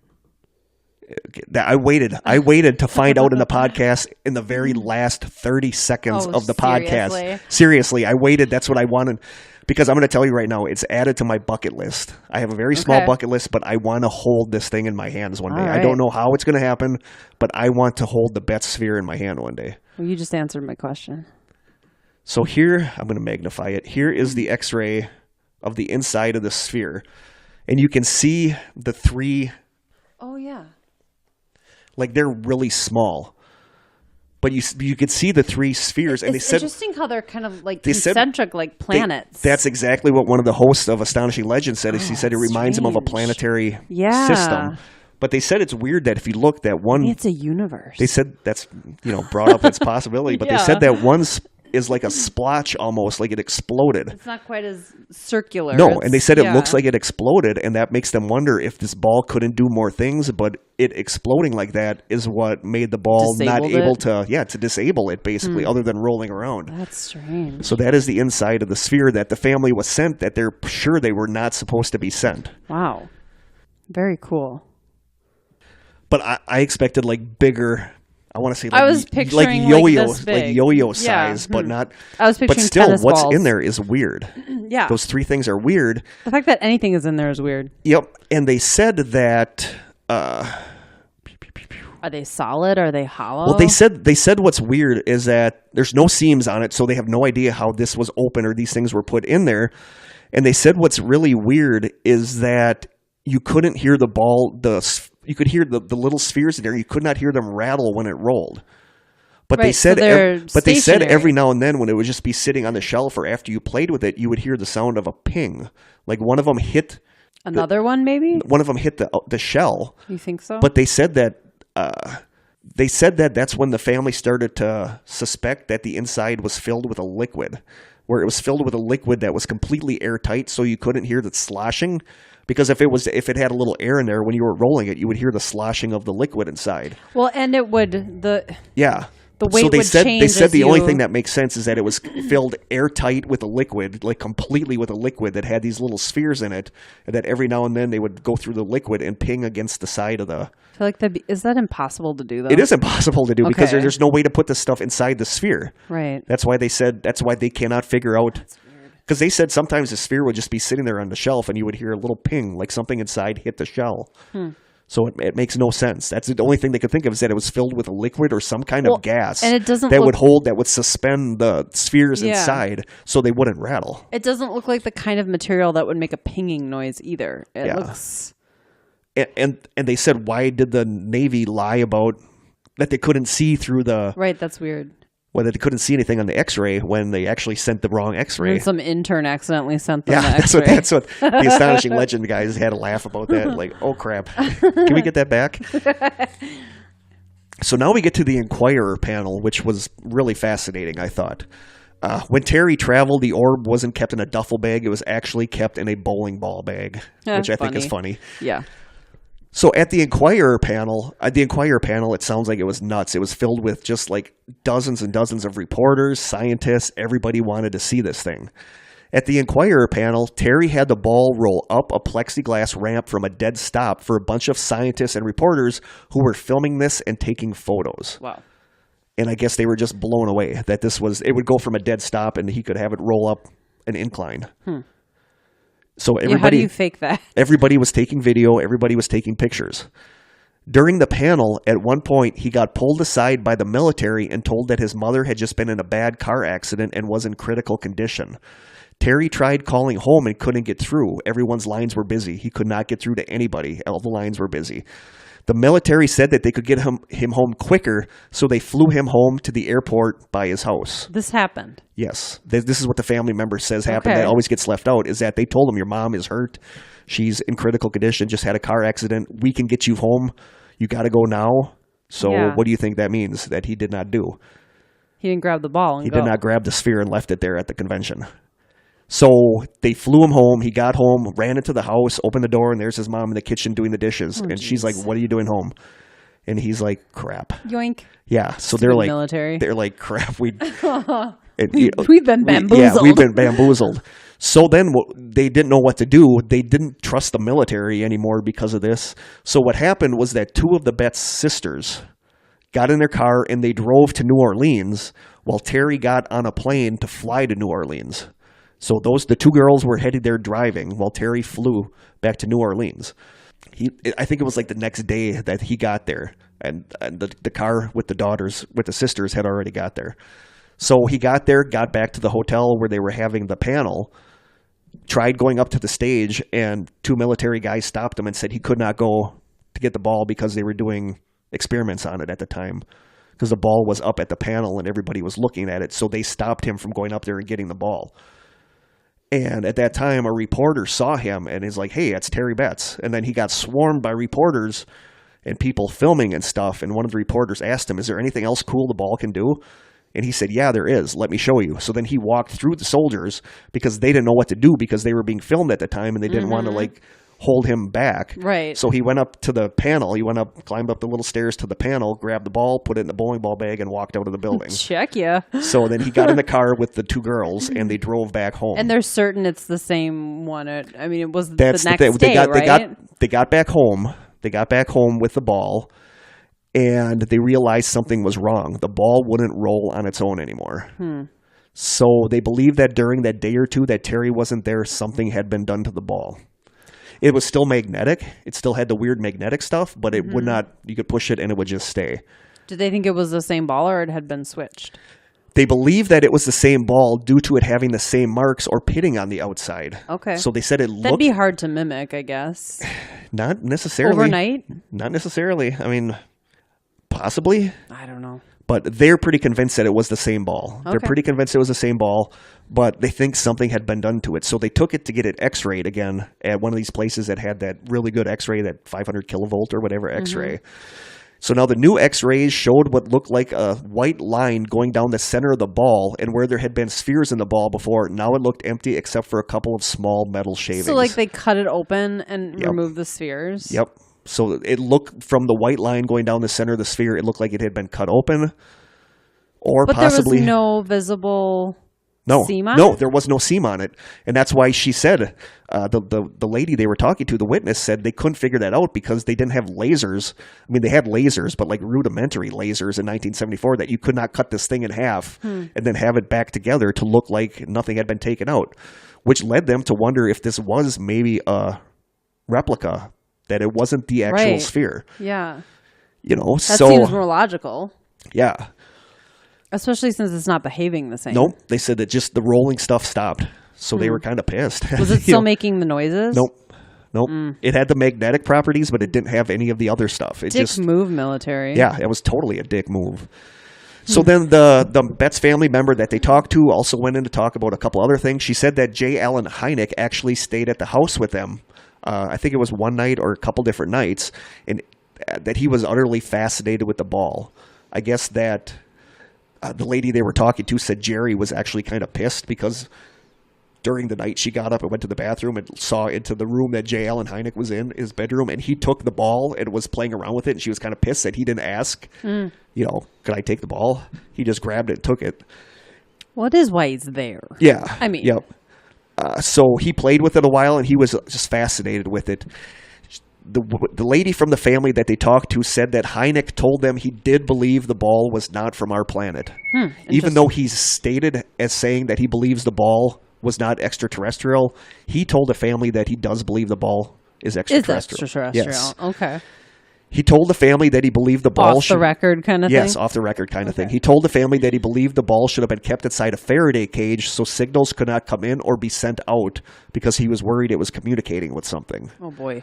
I waited to find out in the podcast in the very last 30 seconds of the podcast. Seriously, I waited. That's what I wanted. Because I'm going to tell you right now, it's added to my bucket list. I have a very small bucket list, but I want to hold this thing in my hands one day. Right. I don't know how it's going to happen, but I want to hold the Betz Sphere in my hand one day. Well, you just answered my question. So here, I'm going to magnify it. Here is the X-ray of the inside of the sphere. And you can see the 3... Oh, yeah. Like, they're really small. but you could see the 3 spheres, and It's they said interesting how they're kind of like they said concentric, like planets. that's exactly what one of the hosts of Astonishing Legends said. He said it reminds him of a strange. planetary Yeah. system. But they said it's weird that if you look, that one... Maybe it's a universe. They said that's, brought up its possibility, but they said that one is like a splotch almost, like it exploded. It's not quite as circular. No, and they said it looks like it exploded, and that makes them wonder if this ball couldn't do more things, but it exploding like that is what made the ball not able to disable it, basically, other than rolling around. That's strange. So that is the inside of the sphere that the family was sent, that they're sure they were not supposed to be sent. Wow. Very cool. But I expected like bigger... I want to say I was picturing like yo-yo size, but not. I was picturing but still, tennis what's balls. in there is weird. Yeah, those 3 things are weird. The fact that anything is in there is weird. Yep, and they said that. Are they solid? Are they hollow? Well, they said what's weird is that there's no seams on it, so they have no idea how this was open or these things were put in there. And they said what's really weird is that you couldn't hear the ball. You could hear the little spheres in there. You could not hear them rattle when it rolled. But they said, they said every now and then when it would just be sitting on the shelf or after you played with it, you would hear the sound of a ping. Like one of them hit another one, maybe. One of them hit the shell. You think so? But they said that that's when the family started to suspect that the inside was filled with a liquid, where it was filled with a liquid that was completely airtight, so you couldn't hear the sloshing. Because if it had a little air in there when you were rolling it, you would hear the sloshing of the liquid inside. Well, and it would the weight they would said change. They said the only thing that makes sense is that it was filled airtight with a liquid, like completely with a liquid that had these little spheres in it, and that every now and then they would go through the liquid and ping against the side of the. I feel like is that impossible to do though? It is impossible to do because there's no way to put this stuff inside the sphere. Right. That's why they cannot figure out. Because they said sometimes the sphere would just be sitting there on the shelf and you would hear a little ping, like something inside hit the shell. So it makes no sense. That's the only thing they could think of is that it was filled with a liquid or some kind of gas and it doesn't that would suspend the spheres inside so they wouldn't rattle. It doesn't look like the kind of material that would make a pinging noise either. It looks... And they said, why did the Navy lie about that they couldn't see through the... Right, that's weird. Whether they couldn't see anything on the X-ray when they actually sent the wrong X-ray. And some intern accidentally sent them the X-ray. That's what the Astonishing Legend guys had to laugh about that. Like, oh crap, can we get that back? So now we get to the Inquirer panel, which was really fascinating, I thought. When Terry traveled, the orb wasn't kept in a duffel bag. It was actually kept in a bowling ball bag, which I think is funny. Yeah. So at the Inquirer panel, it sounds like it was nuts. It was filled with just like dozens and dozens of reporters, scientists. Everybody wanted to see this thing. At the Inquirer panel, Terry had the ball roll up a plexiglass ramp from a dead stop for a bunch of scientists and reporters who were filming this and taking photos. Wow. And I guess they were just blown away that it would go from a dead stop and he could have it roll up an incline. So how do you fake that? Everybody was taking video. Everybody was taking pictures. During the panel, at one point, he got pulled aside by the military and told that his mother had just been in a bad car accident and was in critical condition. Terry tried calling home and couldn't get through. Everyone's lines were busy. He could not get through to anybody. All the lines were busy. The military said that they could get him home quicker, so they flew him home to the airport by his house. This happened? Yes. This is what the family member says happened. That always gets left out, is that they told him, your mom is hurt. She's in critical condition, just had a car accident. We can get you home. You got to go now. So what do you think that means that he did not do? He didn't grab the ball and He did not grab the sphere and left it there at the convention. So they flew him home. He got home, ran into the house, opened the door, and there's his mom in the kitchen doing the dishes. She's like, "What are you doing home?" And he's like, "Crap." Yoink. Yeah. So they're like, military. They're like, "Crap, we've been bamboozled." We've been bamboozled. So then they didn't know what to do. They didn't trust the military anymore because of this. So what happened was that 2 of the Betz sisters got in their car and they drove to New Orleans while Terry got on a plane to fly to New Orleans. So the 2 girls were headed there driving while Terry flew back to New Orleans. I think it was like the next day that he got there, and the car with the sisters had already got there. So he got there, got back to the hotel where they were having the panel, tried going up to the stage, and 2 military guys stopped him and said he could not go to get the ball because they were doing experiments on it at the time. because the ball was up at the panel and everybody was looking at it. So they stopped him from going up there and getting the ball. And at that time, a reporter saw him and is like, hey, that's Terry Betz. And then he got swarmed by reporters and people filming and stuff. And one of the reporters asked him, is there anything else cool the ball can do? And he said, yeah, there is. Let me show you. So then he walked through the soldiers because they didn't know what to do because they were being filmed at the time and they didn't want to like hold him back. Right. So he went up to the panel. He climbed up the little stairs to the panel, grabbed the ball, put it in the bowling ball bag, and walked out of the building. Check, yeah. So then he got in the car with the two girls and they drove back home. And they're certain it's the same one. It was That's the next day, right? They got back home. They got back home with the ball. And they realized something was wrong. The ball wouldn't roll on its own anymore. So they believed that during that day or two that Terry wasn't there, something had been done to the ball. It was still magnetic. It still had the weird magnetic stuff, but it would not, you could push it and it would just stay. Did they think it was the same ball or it had been switched? They believed that it was the same ball due to it having the same marks or pitting on the outside. Okay. So they said it looked... That'd be hard to mimic, I guess. Not necessarily. Overnight? Not necessarily. I mean... Possibly. I don't know. But they're pretty convinced that it was the same ball. Okay. They're pretty convinced it was the same ball, but they think something had been done to it. So they took it to get it x-rayed again at one of these places that had that really good x-ray, that 500 kilovolt or whatever x-ray. So now the new x-rays showed what looked like a white line going down the center of the ball, and where there had been spheres in the ball before, now it looked empty except for a couple of small metal shavings. So like they cut it open and removed the spheres? Yep. So it looked, from the white line going down the center of the sphere, it looked like it had been cut open. Or but possibly... there was no visible seam on it? No, there was no seam on it. And that's why she said, the lady they were talking to, the witness, said they couldn't figure that out because they didn't have lasers. I mean, they had lasers, but like rudimentary lasers in 1974 that you could not cut this thing in half and then have it back together to look like nothing had been taken out, which led them to wonder if this was maybe a replica, that it wasn't the actual sphere. Yeah. You know, that so... seems more logical. Yeah. Especially since it's not behaving the same. Nope. They said that just the rolling stuff stopped. So they were kind of pissed. Was it still making the noises? Nope. It had the magnetic properties, but it didn't have any of the other stuff. It dick move, military. Yeah, it was totally a dick move. So then the Betz family member that they talked to also went in to talk about a couple other things. She said that J. Allen Hynek actually stayed at the house with them. I think it was one night or a couple different nights, and that he was utterly fascinated with the ball. I guess that the lady they were talking to said Jerry was actually kind of pissed because during the night she got up and went to the bathroom and saw into the room that J. Allen Hynek was in, his bedroom, and he took the ball and was playing around with it, and she was kind of pissed that he didn't ask, you know, could I take the ball? He just grabbed it and took it. Well, it is why he's there. Yeah. I mean. Yep. So he played with it a while, and he was just fascinated with it. The lady from the family that they talked to said that Hynek told them he did believe the ball was not from our planet. Even though he's stated as saying that he believes the ball was not extraterrestrial, he told the family that he does believe the ball is extraterrestrial. It's extraterrestrial. Yes. Okay. He told the family that he believed the ball... Off the record kind of thing? Yes, off the record kind of thing. He told the family that he believed the ball should have been kept inside a Faraday cage so signals could not come in or be sent out because he was worried it was communicating with something. Oh, boy.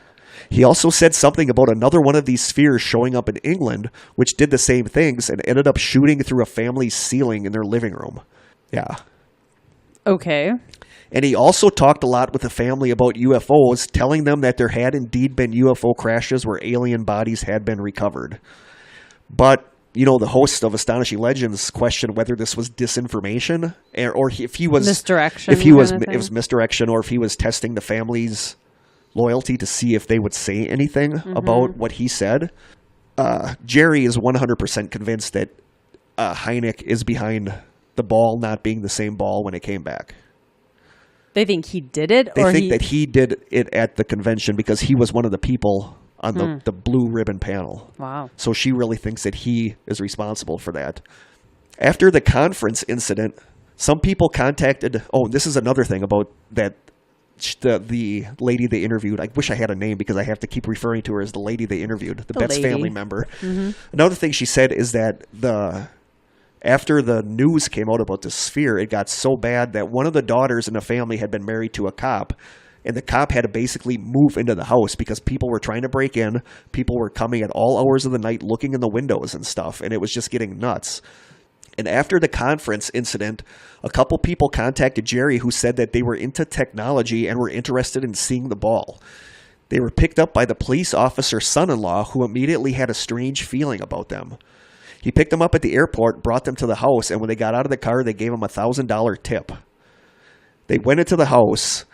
He also said something about another one of these spheres showing up in England, which did the same things and ended up shooting through a family's ceiling in their living room. Yeah. Okay. And he also talked a lot with the family about UFOs, telling them that there had indeed been UFO crashes where alien bodies had been recovered. But, you know, the host of Astonishing Legends questioned whether this was disinformation or if he was... Misdirection. If he was, it was misdirection, or if he was testing the family's loyalty to see if they would say anything about what he said. Jerry is 100% convinced that Hynek is behind the ball not being the same ball when it came back. They think he did it? They think that he did it at the convention because he was one of the people on the blue ribbon panel. Wow. So she really thinks that he is responsible for that. After the conference incident, some people contacted... Oh, this is another thing about that. The lady they interviewed, I wish I had a name because I have to keep referring to her as the lady they interviewed, the Betz family member. Another thing she said is that after the news came out about the sphere, it got so bad that one of the daughters in the family had been married to a cop, And the cop had to basically move into the house because people were trying to break in. People were coming at all hours of the night looking in the windows and stuff, and it was just getting nuts. And after the conference incident, a couple people contacted Jerry who said that they were into technology and were interested in seeing the ball. They were picked up by the police officer's son-in-law, who immediately had a strange feeling about them. He picked them up at the airport, brought them to the house, and when they got out of the car, they gave him a $1,000 tip. They went into the house.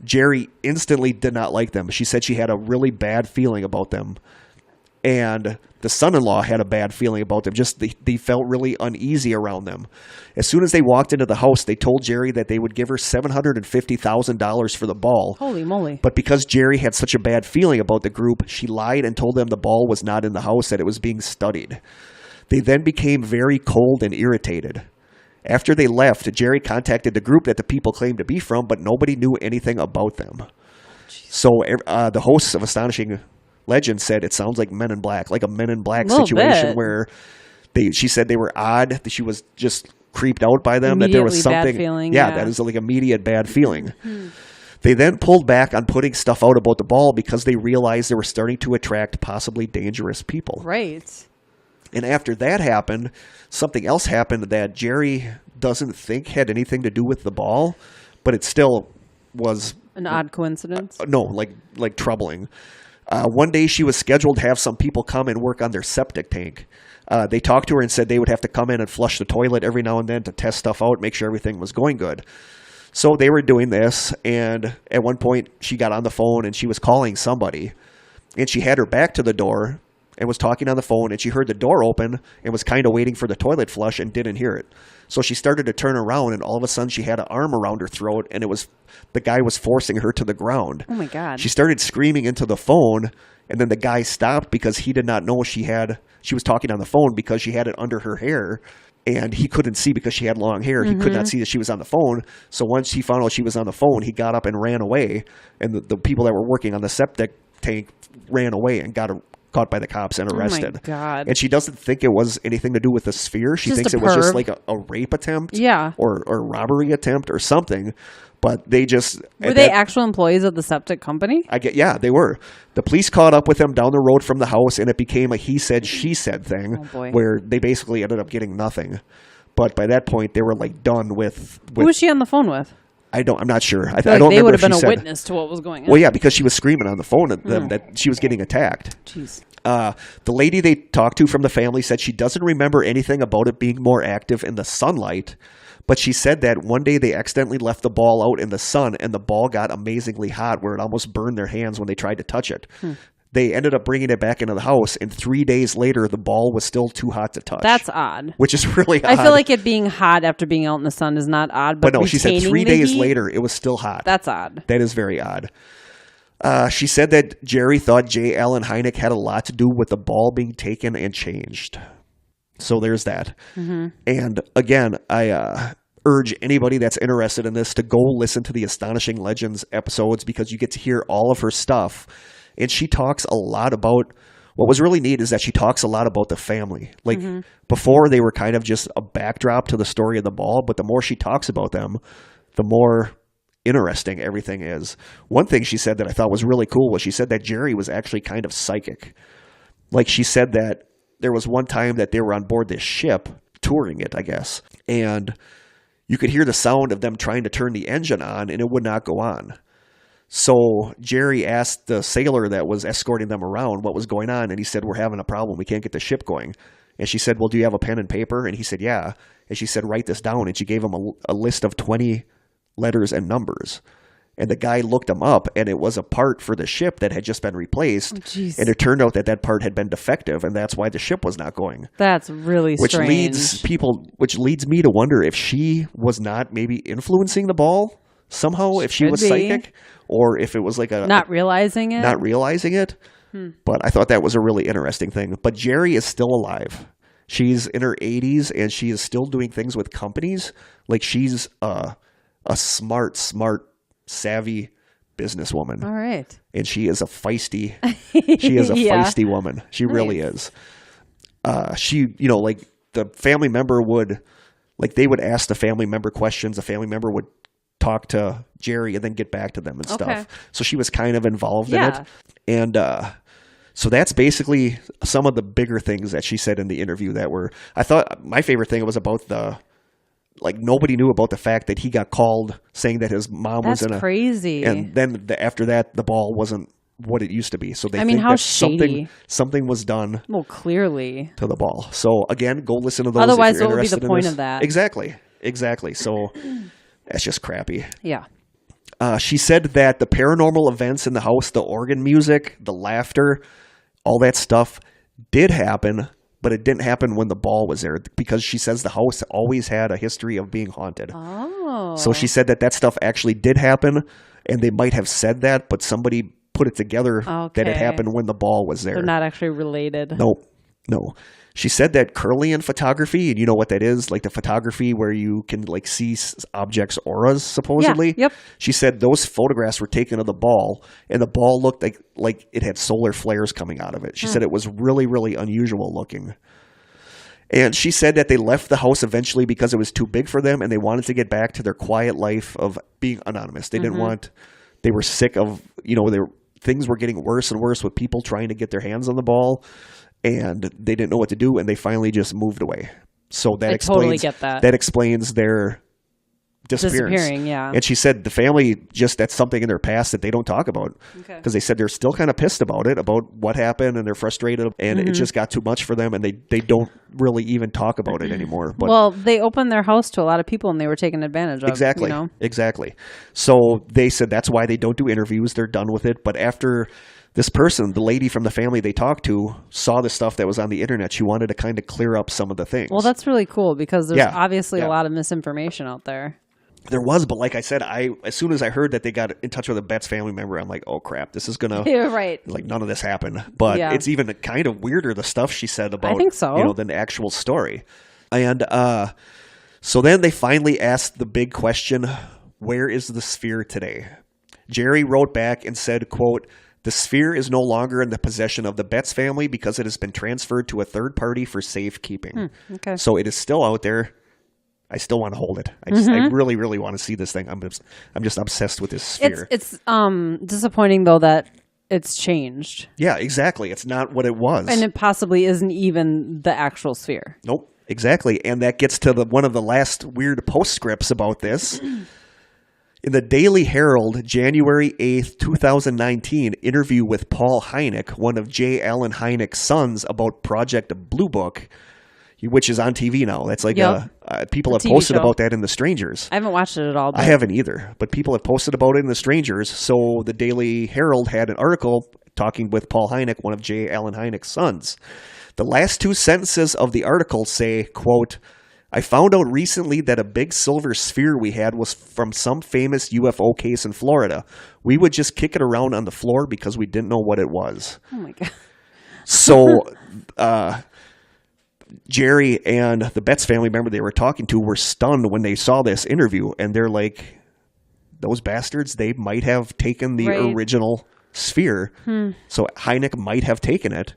Jerry instantly did not like them. She said she had a really bad feeling about them. And the son-in-law had a bad feeling about them. Just they felt really uneasy around them. As soon as they walked into the house, they told Jerry that they would give her $750,000 for the ball. Holy moly. But because Jerry had such a bad feeling about the group, she lied and told them the ball was not in the house, that it was being studied. They then became very cold and irritated. After they left, Jerry contacted the group that the people claimed to be from, but nobody knew anything about them. So the hosts of Astonishing Legends said it sounds like Men in Black, like a Men in Black situation where she said they were odd, that she was just creeped out by them, that there was something. Bad feeling, that is like immediate bad feeling. They then pulled back on putting stuff out about the ball because they realized they were starting to attract possibly dangerous people. Right. And after that happened, something else happened that Jerry doesn't think had anything to do with the ball, but it still was an odd coincidence. No, like troubling. One day she was scheduled to have some people come and work on their septic tank. They talked to her and said they would have to come in and flush the toilet every now and then to test stuff out, make sure everything was going good. So they were doing this, and at one point she got on the phone and she was calling somebody, and she had her back to the door and was talking on the phone, and she heard the door open and was kind of waiting for the toilet flush and didn't hear it. So she started to turn around, and all of a sudden she had an arm around her throat, and the guy was forcing her to the ground. Oh, my God. She started screaming into the phone, and then the guy stopped because he did not know she was talking on the phone because she had it under her hair, and he couldn't see because she had long hair. He could not see that she was on the phone. So once he found out she was on the phone, he got up and ran away, and the people that were working on the septic tank ran away and got caught by the cops and arrested. Oh my God. And she doesn't think it was anything to do with the sphere. She thinks it was just like a rape attempt, or robbery attempt or something. But they just were they actual employees of the septic company? They were. The police caught up with them down the road from the house, and it became a he said she said thing, where they basically ended up getting nothing. But by that point, they were like done with. Who was she on the phone with? I'm not sure. I they don't remember would have been a said, witness to what was going on. Well, yeah, because she was screaming on the phone at them that she was getting attacked. Jeez. The lady they talked to from the family said she doesn't remember anything about it being more active in the sunlight, but she said that one day they accidentally left the ball out in the sun, and the ball got amazingly hot where it almost burned their hands when they tried to touch it. They ended up bringing it back into the house, and 3 days later, the ball was still too hot to touch. That's odd. Which is really odd. I feel like it being hot after being out in the sun is not odd, but no, she said 3 days later, it was still hot. That's odd. That is very odd. She said that Jerry thought J. Allen Hynek had a lot to do with the ball being taken and changed. So there's that. And again, I urge anybody that's interested in this to go listen to the Astonishing Legends episodes, because you get to hear all of her stuff. And she talks a lot about, what was really neat is that she talks a lot about the family. Like before, they were kind of just a backdrop to the story of the ball, but the more she talks about them, the more interesting everything is. One thing she said that I thought was really cool was she said that Jerry was actually kind of psychic. Like, she said that there was one time that they were on board this ship, touring it, I guess, and you could hear the sound of them trying to turn the engine on, and it would not go on. So Jerry asked the sailor that was escorting them around what was going on, and he said, "We're having a problem. We can't get the ship going." And she said, "Well, do you have a pen and paper?" And he said, "Yeah." And she said, "Write this down." And she gave him a list of 20 letters and numbers. And the guy looked them up, and it was a part for the ship that had just been replaced. Oh, and it turned out that part had been defective, and that's why the ship was not going. That's really strange. Which leads me to wonder if she was not maybe influencing the ball somehow, if she was psychic, or if it was like not realizing it. But I thought that was a really interesting thing. But Jerry is still alive. She's in her 80s, and she is still doing things with companies. Like, she's a smart, savvy businesswoman. All right. And she is a feisty feisty woman. She really is. She, like, the family member would, like, they would ask the family member questions. The family member would talk to Jerry and then get back to them and stuff. Okay. So she was kind of involved in it. And so that's basically some of the bigger things that she said in the interview that were, I thought my favorite thing was about nobody knew about the fact that he got called saying that his mom was in a... That's crazy. And then after that, the ball wasn't what it used to be. So they think how that shady. something was done. Well, clearly. To the ball. So again, go listen to those. Otherwise, if you're what would be the interested in point this. of that? Exactly. So that's just crappy. Yeah. She said that the paranormal events in the house, the organ music, the laughter, all that stuff did happen, but it didn't happen when the ball was there because she says the house always had a history of being haunted. Oh. So she said that stuff actually did happen, and they might have said that, but somebody put it together that it happened when the ball was there. They're not actually related. No. She said that Kirlian photography, and you know what that is, like the photography where you can see objects' auras, supposedly. Yeah, yep. She said those photographs were taken of the ball, and the ball looked like it had solar flares coming out of it. She said it was really, really unusual looking. And she said that they left the house eventually because it was too big for them, and they wanted to get back to their quiet life of being anonymous. They didn't want. They were sick of things were getting worse and worse with people trying to get their hands on the ball. And they didn't know what to do, and they finally just moved away. So that totally get that. That explains their disappearing, yeah. And she said the family that's something in their past that they don't talk about. Because they said they're still kind of pissed about it, about what happened, and they're frustrated, and it just got too much for them, and they don't really even talk about it anymore. But well, they opened their house to a lot of people, and they were taken advantage of. Exactly. So they said that's why they don't do interviews. They're done with it. But after this person, the lady from the family they talked to, saw the stuff that was on the internet, she wanted to kind of clear up some of the things. Well, that's really cool because there's obviously a lot of misinformation out there. There was, but like I said, as soon as I heard that they got in touch with a Betz family member, I'm like, oh crap, this is gonna right. None of this happened. But it's even kind of weirder the stuff she said about I think so. Than the actual story. And so then they finally asked the big question, where is the sphere today? Jerry wrote back and said, quote, "The sphere is no longer in the possession of the Betz family because it has been transferred to a third party for safekeeping." Okay. So it is still out there. I still want to hold it. I really, really want to see this thing. I'm just obsessed with this sphere. It's disappointing though that it's changed. Yeah, exactly. It's not what it was, and it possibly isn't even the actual sphere. Nope, exactly. And that gets to one of the last weird postscripts about this. In the Daily Herald, January 8th, 2019, interview with Paul Hynek, one of J. Allen Hynek's sons, about Project Blue Book, which is on TV now. That's people have posted about that in The Strangers. I haven't watched it at all. I haven't either, but people have posted about it in The Strangers. So the Daily Herald had an article talking with Paul Hynek, one of J. Allen Hynek's sons. The last two sentences of the article say, quote, "I found out recently that a big silver sphere we had was from some famous UFO case in Florida. We would just kick it around on the floor because we didn't know what it was." Oh my God. So Jerry and the Betz family member they were talking to were stunned when they saw this interview, and they're like, those bastards, they might have taken the original sphere. So Hynek might have taken it,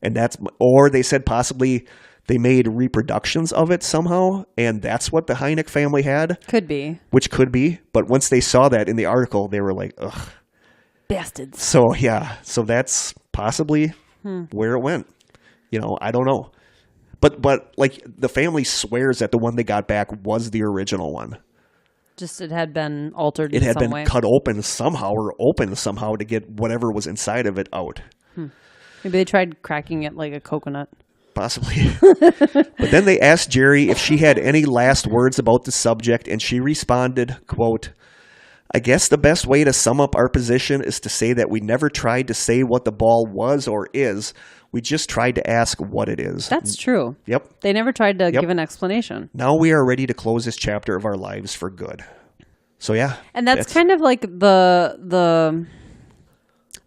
and or they said possibly they made reproductions of it somehow, and that's what the Hynek family had. Could be. Which could be, but once they saw that in the article, they were like, ugh. Bastards. So that's possibly where it went. I don't know. But like the family swears that the one they got back was the original one. Just it had been altered. It had in some been way. cut open somehow or opened somehow to get whatever was inside of it out. Maybe they tried cracking it like a coconut. Possibly. But then they asked Jerry if she had any last words about the subject, and she responded, quote, "I guess the best way to sum up our position is to say that we never tried to say what the ball was or is. We just tried to ask what it is." That's true. Yep. They never tried to give an explanation. Now we are ready to close this chapter of our lives for good. So yeah. And that's kind of like the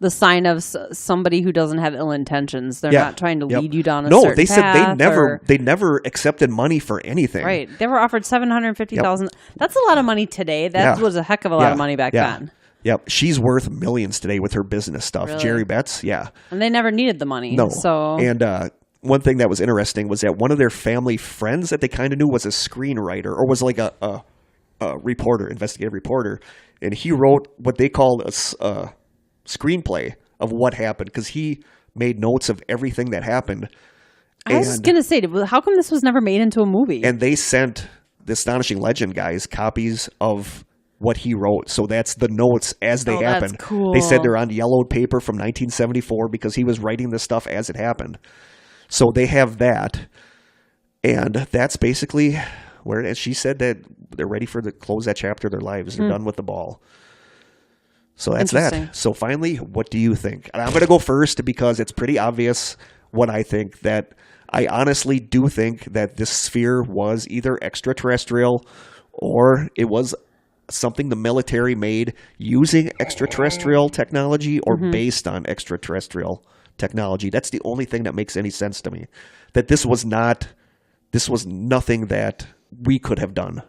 sign of somebody who doesn't have ill intentions. They're not trying to lead you down a certain path. No, they said they never accepted money for anything. Right. They were offered $750,000. That's a lot of money today. That was a heck of a lot of money back then. Yep. She's worth millions today with her business stuff. Really? Jerry Betz, yeah. And they never needed the money. No. So. And one thing that was interesting was that one of their family friends that they kind of knew was a screenwriter or was like a investigative reporter, and he wrote what they called a screenplay of what happened because he made notes of everything that happened. I was just going to say, how come this was never made into a movie? And they sent the Astonishing Legend guys copies of what he wrote. So that's the notes as they happened. That's cool. They said they're on yellowed paper from 1974 because he was writing this stuff as it happened. So they have that. And that's basically where she said that they're ready for the close that chapter of their lives. They're done with the ball. So that's that. So finally, what do you think? And I'm going to go first because it's pretty obvious what I think. That I honestly do think that this sphere was either extraterrestrial or it was something the military made using extraterrestrial technology or based on extraterrestrial technology. That's the only thing that makes any sense to me. That this was nothing that we could have done.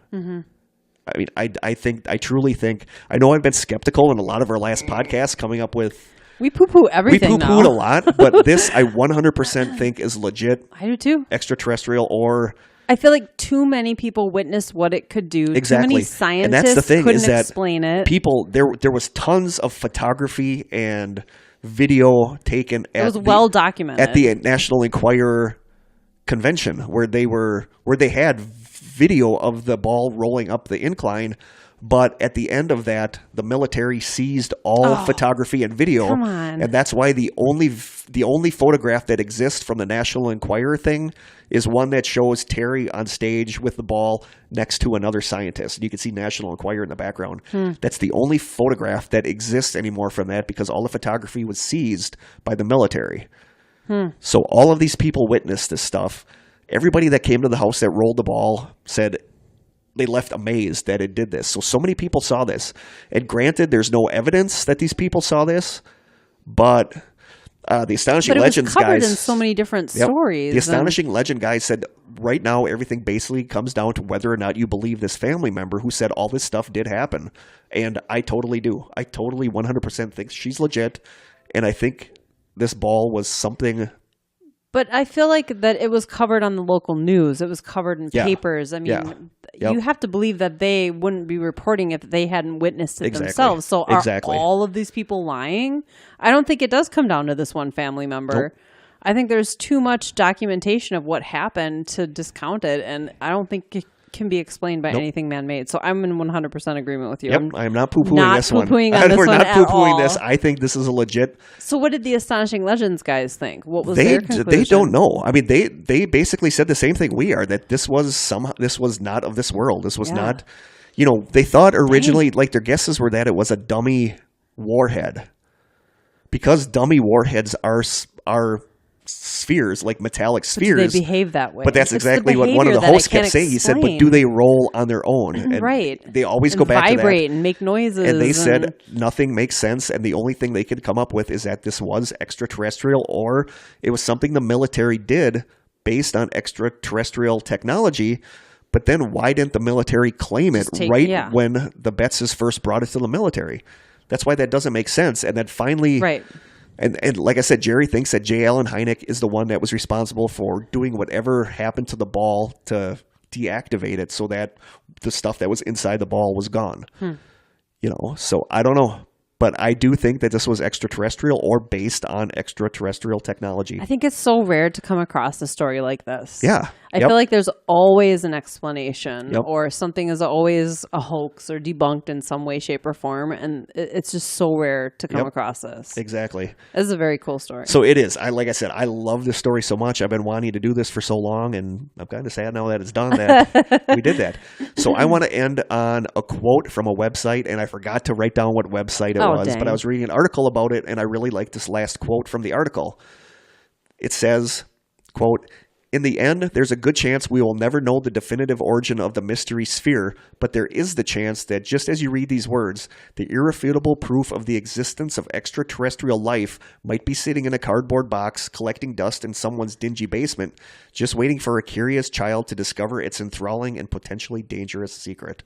I mean, I truly think, I know I've been skeptical in a lot of our last podcasts coming up with. We poo-poo everything. We poo-pooed a lot, but this I 100% think is legit. I do too. Extraterrestrial, or I feel like too many people witnessed what it could do. Exactly. Too many scientists and that's the thing, couldn't is that explain it. People, there was tons of photography and video taken It was well documented at the National Enquirer convention where they had video of the ball rolling up the incline. But at the end of that, the military seized all photography and video, come on. and that's why the only photograph that exists from the National Enquirer thing is one that shows Terry on stage with the ball next to another scientist. And you can see National Enquirer in the background. That's the only photograph that exists anymore from that because all the photography was seized by the military. So all of these people witnessed this stuff. Everybody that came to the house that rolled the ball said they left amazed that it did this. So many people saw this. And granted, there's no evidence that these people saw this, but the Astonishing Legends guys... But it was covered in so many different stories. The Astonishing Legend guys said, right now, everything basically comes down to whether or not you believe this family member who said all this stuff did happen. And I totally do. I totally 100% think she's legit. And I think this ball was something... But I feel like that it was covered on the local news. It was covered in papers. I mean, you have to believe that they wouldn't be reporting if they hadn't witnessed it themselves. So are all of these people lying? I don't think it does come down to this one family member. Nope. I think there's too much documentation of what happened to discount it, and I don't think it can be explained by anything man-made. So I'm in 100% agreement with you. Yep, I'm not poo-pooing this one. We're not poo-pooing this. I think this is a legit. So what did the Astonishing Legends guys think? What was their conclusion? They don't know. I mean, they basically said the same thing we are, that this was not of this world. This was not, they thought originally, like their guesses were that it was a dummy warhead. Because dummy warheads are spheres, like metallic spheres. They behave that way. But that's exactly what one of the hosts kept saying. He said, but do they roll on their own? And right. They always go back to that. Vibrate and make noises. And they said nothing makes sense, and the only thing they could come up with is that this was extraterrestrial, or it was something the military did based on extraterrestrial technology. But then why didn't the military claim it when the Betzes first brought it to the military? That's why that doesn't make sense. And then finally... Right. And like I said, Jerry thinks that J. Allen Hynek is the one that was responsible for doing whatever happened to the ball to deactivate it so that the stuff that was inside the ball was gone. So I don't know. But I do think that this was extraterrestrial or based on extraterrestrial technology. I think it's so rare to come across a story like this. Yeah. I feel like there's always an explanation or something is always a hoax or debunked in some way, shape, or form. And it's just so rare to come across this. Exactly. This is a very cool story. So it is. Like I said, I love this story so much. I've been wanting to do this for so long, and I'm kind of sad now that it's done that we did that. So I want to end on a quote from a website, and I forgot to write down what website it was, dang. but I was reading an article about it, and I really like this last quote from the article. It says, quote, "In the end, there's a good chance we will never know the definitive origin of the mystery sphere, but there is the chance that just as you read these words, the irrefutable proof of the existence of extraterrestrial life might be sitting in a cardboard box collecting dust in someone's dingy basement, just waiting for a curious child to discover its enthralling and potentially dangerous secret."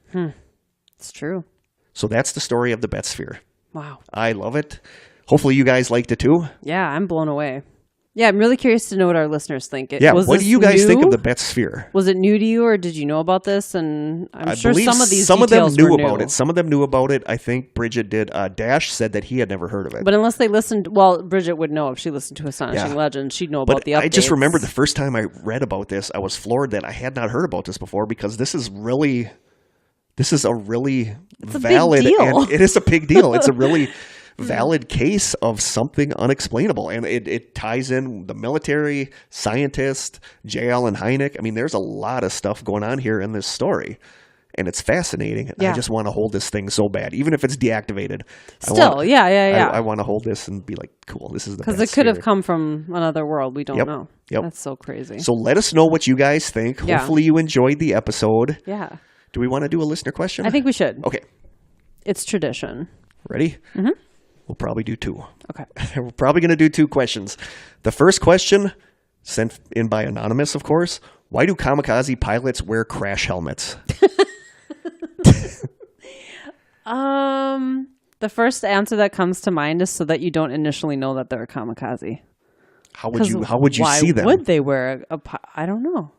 It's true. So that's the story of the Betz Sphere. Wow. I love it. Hopefully you guys liked it too. Yeah, I'm blown away. Yeah, I'm really curious to know what our listeners think. What do you guys think of the Betz Sphere? Was it new to you, or did you know about this? And I sure believe some of these some of them details knew were about new. it. Some of them knew about it. I think Bridget did. Dash said that he had never heard of it. But unless they listened, well, Bridget would know if she listened to Astonishing Legends. She'd know about the updates. I just remember the first time I read about this, I was floored that I had not heard about this before, because this is a really valid, big deal. and it is a big deal. It's a really valid case of something unexplainable, and it ties in the military, scientist, J. Allen Hynek. I mean, there's a lot of stuff going on here in this story, and it's fascinating. Yeah. I just want to hold this thing so bad, even if it's deactivated. Still, I want to hold this and be like, cool, this is the because Betz it could have Sphere. come from another world. We don't know. Yep. That's so crazy. So let us know what you guys think. Yeah. Hopefully you enjoyed the episode. Yeah. Do we want to do a listener question? I think we should. Okay. It's tradition. Ready? Mm-hmm. We'll probably do 2. Okay. We're probably going to do 2 questions. The first question, sent in by Anonymous, of course. Why do kamikaze pilots wear crash helmets? The first answer that comes to mind is so that you don't initially know that they're a kamikaze. How would you see them? Why would they wear I don't know.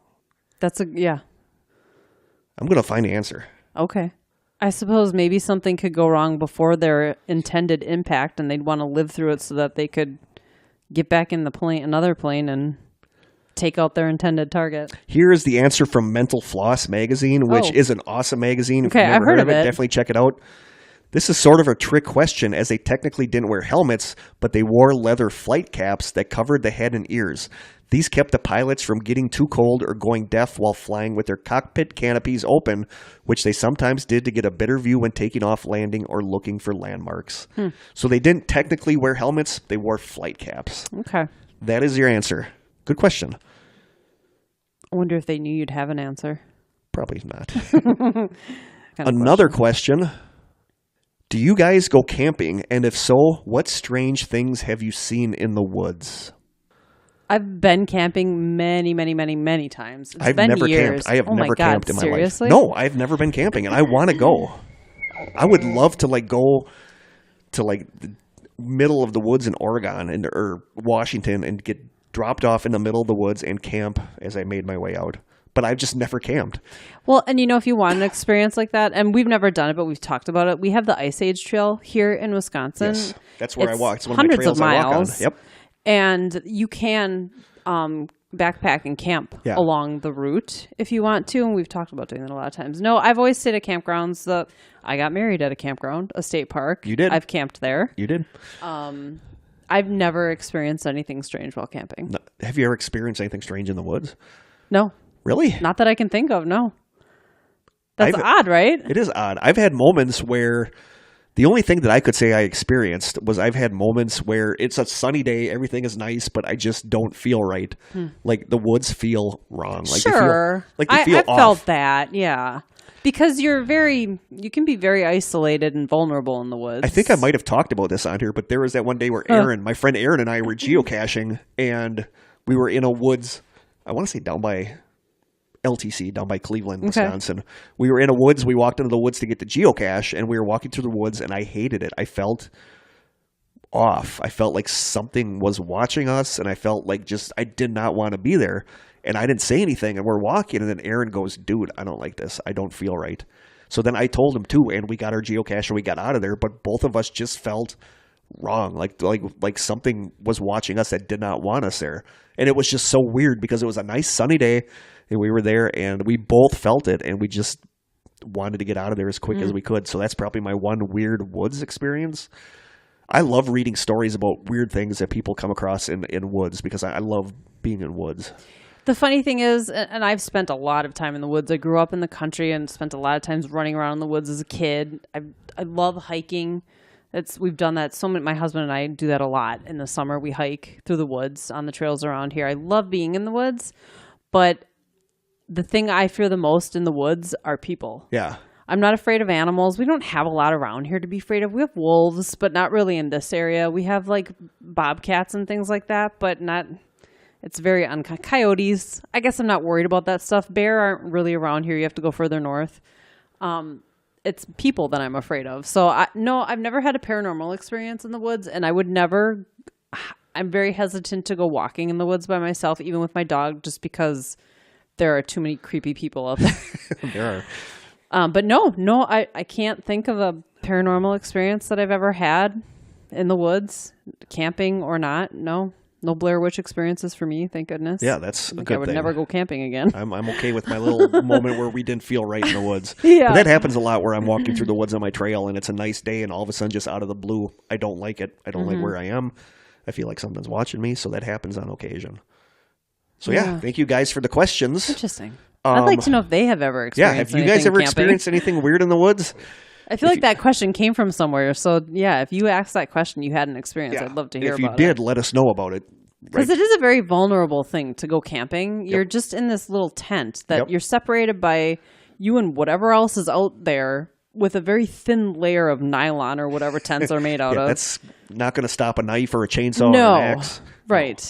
I'm going to find the answer. Okay. I suppose maybe something could go wrong before their intended impact, and they'd want to live through it so that they could get back in another plane and take out their intended target. Here is the answer from Mental Floss magazine, which is an awesome magazine. If Okay, you've never I've heard of it. Definitely check it out. This is sort of a trick question, as they technically didn't wear helmets, but they wore leather flight caps that covered the head and ears. These kept the pilots from getting too cold or going deaf while flying with their cockpit canopies open, which they sometimes did to get a better view when taking off, landing, or looking for landmarks. So they didn't technically wear helmets, they wore flight caps. Okay. That is your answer. Good question. I wonder if they knew you'd have an answer. Probably not. Kind of Another question. Do you guys go camping? And if so, what strange things have you seen in the woods? I've been camping many, many, many, many times. I've been never years. camped. I have never camped in my seriously? life. No, I've never been camping, and I want to go. I would love to go to the middle of the woods in Oregon or Washington and get dropped off in the middle of the woods and camp as I made my way out. But I've just never camped. Well, and if you want an experience like that, and we've never done it, but we've talked about it. We have the Ice Age Trail here in Wisconsin. Yes, that's where I walk. It's one hundreds of the trails of miles. I walk on. Yep. And you can backpack and camp along the route if you want to. And we've talked about doing that a lot of times. No, I've always stayed at campgrounds. I got married at a campground, a state park. You did. I've camped there. You did. I've never experienced anything strange while camping. No. Have you ever experienced anything strange in the woods? No. Really? Not that I can think of, no. That's odd, right? It is odd. I've had moments where the only thing that I could say I experienced was I've had moments where it's a sunny day, everything is nice, but I just don't feel right. Like the woods feel wrong. Like sure. They feel I've off. felt that, yeah. Because you can be very isolated and vulnerable in the woods. I think I might have talked about this on here, but there was that one day where my friend Aaron and I were geocaching, and we were in a woods, I want to say down by LTC, down by Cleveland, Wisconsin. We were in a woods. We walked into the woods to get the geocache, and we were walking through the woods, and I hated it. I felt off. I felt like something was watching us, and I felt like I did not want to be there. And I didn't say anything, and we're walking, and then Aaron goes, dude, I don't like this. I don't feel right. So then I told him too, and we got our geocache, and we got out of there, but both of us just felt wrong. Like something was watching us that did not want us there. And it was just so weird because it was a nice sunny day, and we were there, and we both felt it, and we just wanted to get out of there as quick as we could. So that's probably my one weird woods experience. I love reading stories about weird things that people come across in woods because I love being in woods. The funny thing is, and I've spent a lot of time in the woods. I grew up in the country and spent a lot of times running around in the woods as a kid. I love hiking. We've done that so many. My husband and I do that a lot in the summer. We hike through the woods on the trails around here. I love being in the woods, but the thing I fear the most in the woods are people. Yeah. I'm not afraid of animals. We don't have a lot around here to be afraid of. We have wolves, but not really in this area. We have bobcats and things like that, but not. It's very coyotes. I guess I'm not worried about that stuff. Bear aren't really around here. You have to go further north. It's people that I'm afraid of. So no, I've never had a paranormal experience in the woods, and I would never. I'm very hesitant to go walking in the woods by myself, even with my dog, just because there are too many creepy people out there. There are. But no, I can't think of a paranormal experience that I've ever had in the woods, camping or not. No Blair Witch experiences for me, thank goodness. Yeah, that's a good thing. I would never go camping again. I'm okay with my little moment where we didn't feel right in the woods. Yeah. But that happens a lot where I'm walking through the woods on my trail and it's a nice day and all of a sudden just out of the blue, I don't like it. I don't like where I am. I feel like something's watching me, so that happens on occasion. So yeah, thank you guys for the questions. Interesting. I'd like to know if they have ever experienced have you guys ever camping. experienced anything weird in the woods? I feel like that question came from somewhere. So yeah, if you asked that question, you had an experience. I'd love to hear about it. If you did, let us know about it. Because it is a very vulnerable thing to go camping. You're just in this little tent that you're separated by you and whatever else is out there with a very thin layer of nylon or whatever tents are made out of. That's not going to stop a knife or a chainsaw or an axe. Right. No.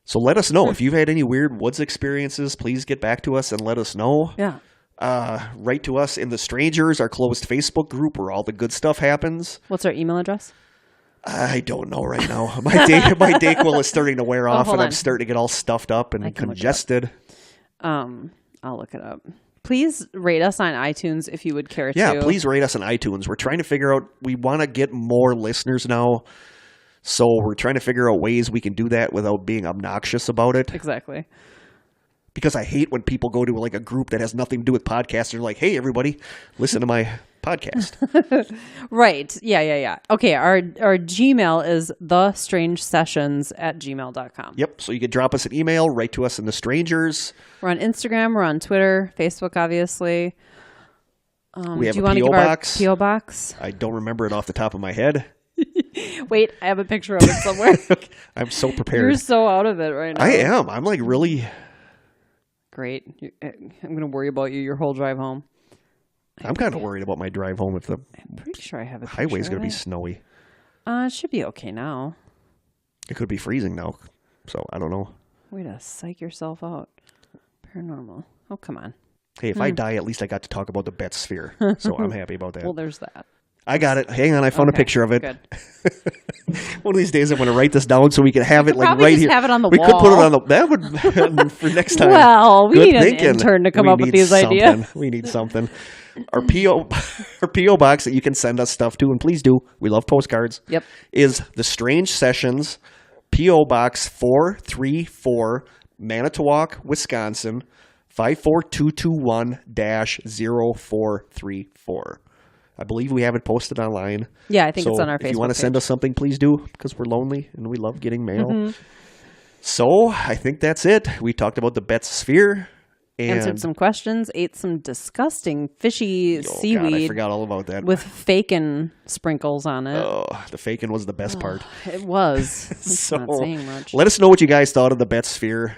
So let us know. If you've had any weird woods experiences, please get back to us and let us know. Yeah. Write to us in The Strangers, our closed Facebook group where all the good stuff happens. What's our email address? I don't know right now. My Dayquil is starting to wear off, and I'm starting to get all stuffed up and congested. I'll look it up. Please rate us on iTunes if you would care to. Yeah, please rate us on iTunes. We're trying to figure out, we want to get more listeners now, so we're trying to figure out ways we can do that without being obnoxious about it. Exactly. Because I hate when people go to like a group that has nothing to do with podcasts. They're like, hey, everybody, listen to my podcast. Right. Yeah. Okay, our Gmail is thestrangesessions@gmail.com. Yep. So you can drop us an email, write to us in The Strangers. We're on Instagram. We're on Twitter, Facebook, obviously. We have do you a want to P.O. give box. Our P.O. box? I don't remember it off the top of my head. Wait, I have a picture of it somewhere. I'm so prepared. You're so out of it right now. I am. I'm like really... Great. I'm going to worry about you your whole drive home. I'm kind of worried about my drive home if the I'm pretty sure I have a highway's going to be snowy. It should be okay now. It could be freezing now, so I don't know. Way to psych yourself out. Paranormal. Oh, come on. Hey, if I die, at least I got to talk about the Betz Sphere, so I'm happy about that. Well, there's that. I got it. Hang on, I found a picture of it. Good. One of these days, I'm going to write this down so we can have it like right here. Have it on the we wall. could put it on the. That would for next time. Well, we Good need thinking. an intern to come up with these ideas. We need something. Our PO box that you can send us stuff to, and please do. We love postcards. Yep. Is The Strange Sessions, PO Box 434, Manitowoc, Wisconsin 54221-0434. I believe we have it posted online. Yeah, I think it's on our Facebook if you want to page. send us something, please do, because we're lonely and we love getting mail. So I think that's it. We talked about the Betz Sphere. And answered some questions, ate some disgusting fishy seaweed. God, I forgot all about that. With fakin sprinkles on it. Oh, the faking was the best part. It was. So not saying much. Let us know what you guys thought of the Betz Sphere.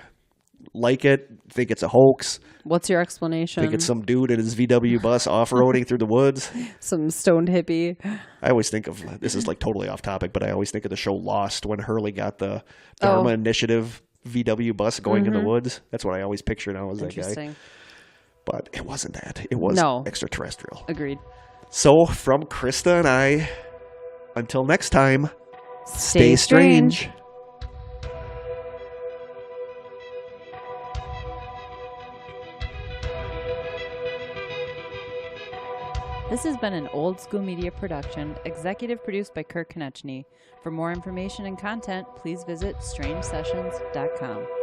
Like it? Think it's a hoax? What's your explanation? Think it's some dude in his VW bus off-roading through the woods? Some stoned hippie. I always think of, this is like totally off topic, but I always think of the show Lost when Hurley got the Dharma Initiative VW bus going in the woods. That's what I always picture now as that guy. But it wasn't that. It was extraterrestrial. Agreed. So from Krista and I, until next time, stay strange. This has been an Old School Media production, executive produced by Kurt Konechny. For more information and content, please visit strangesessions.com.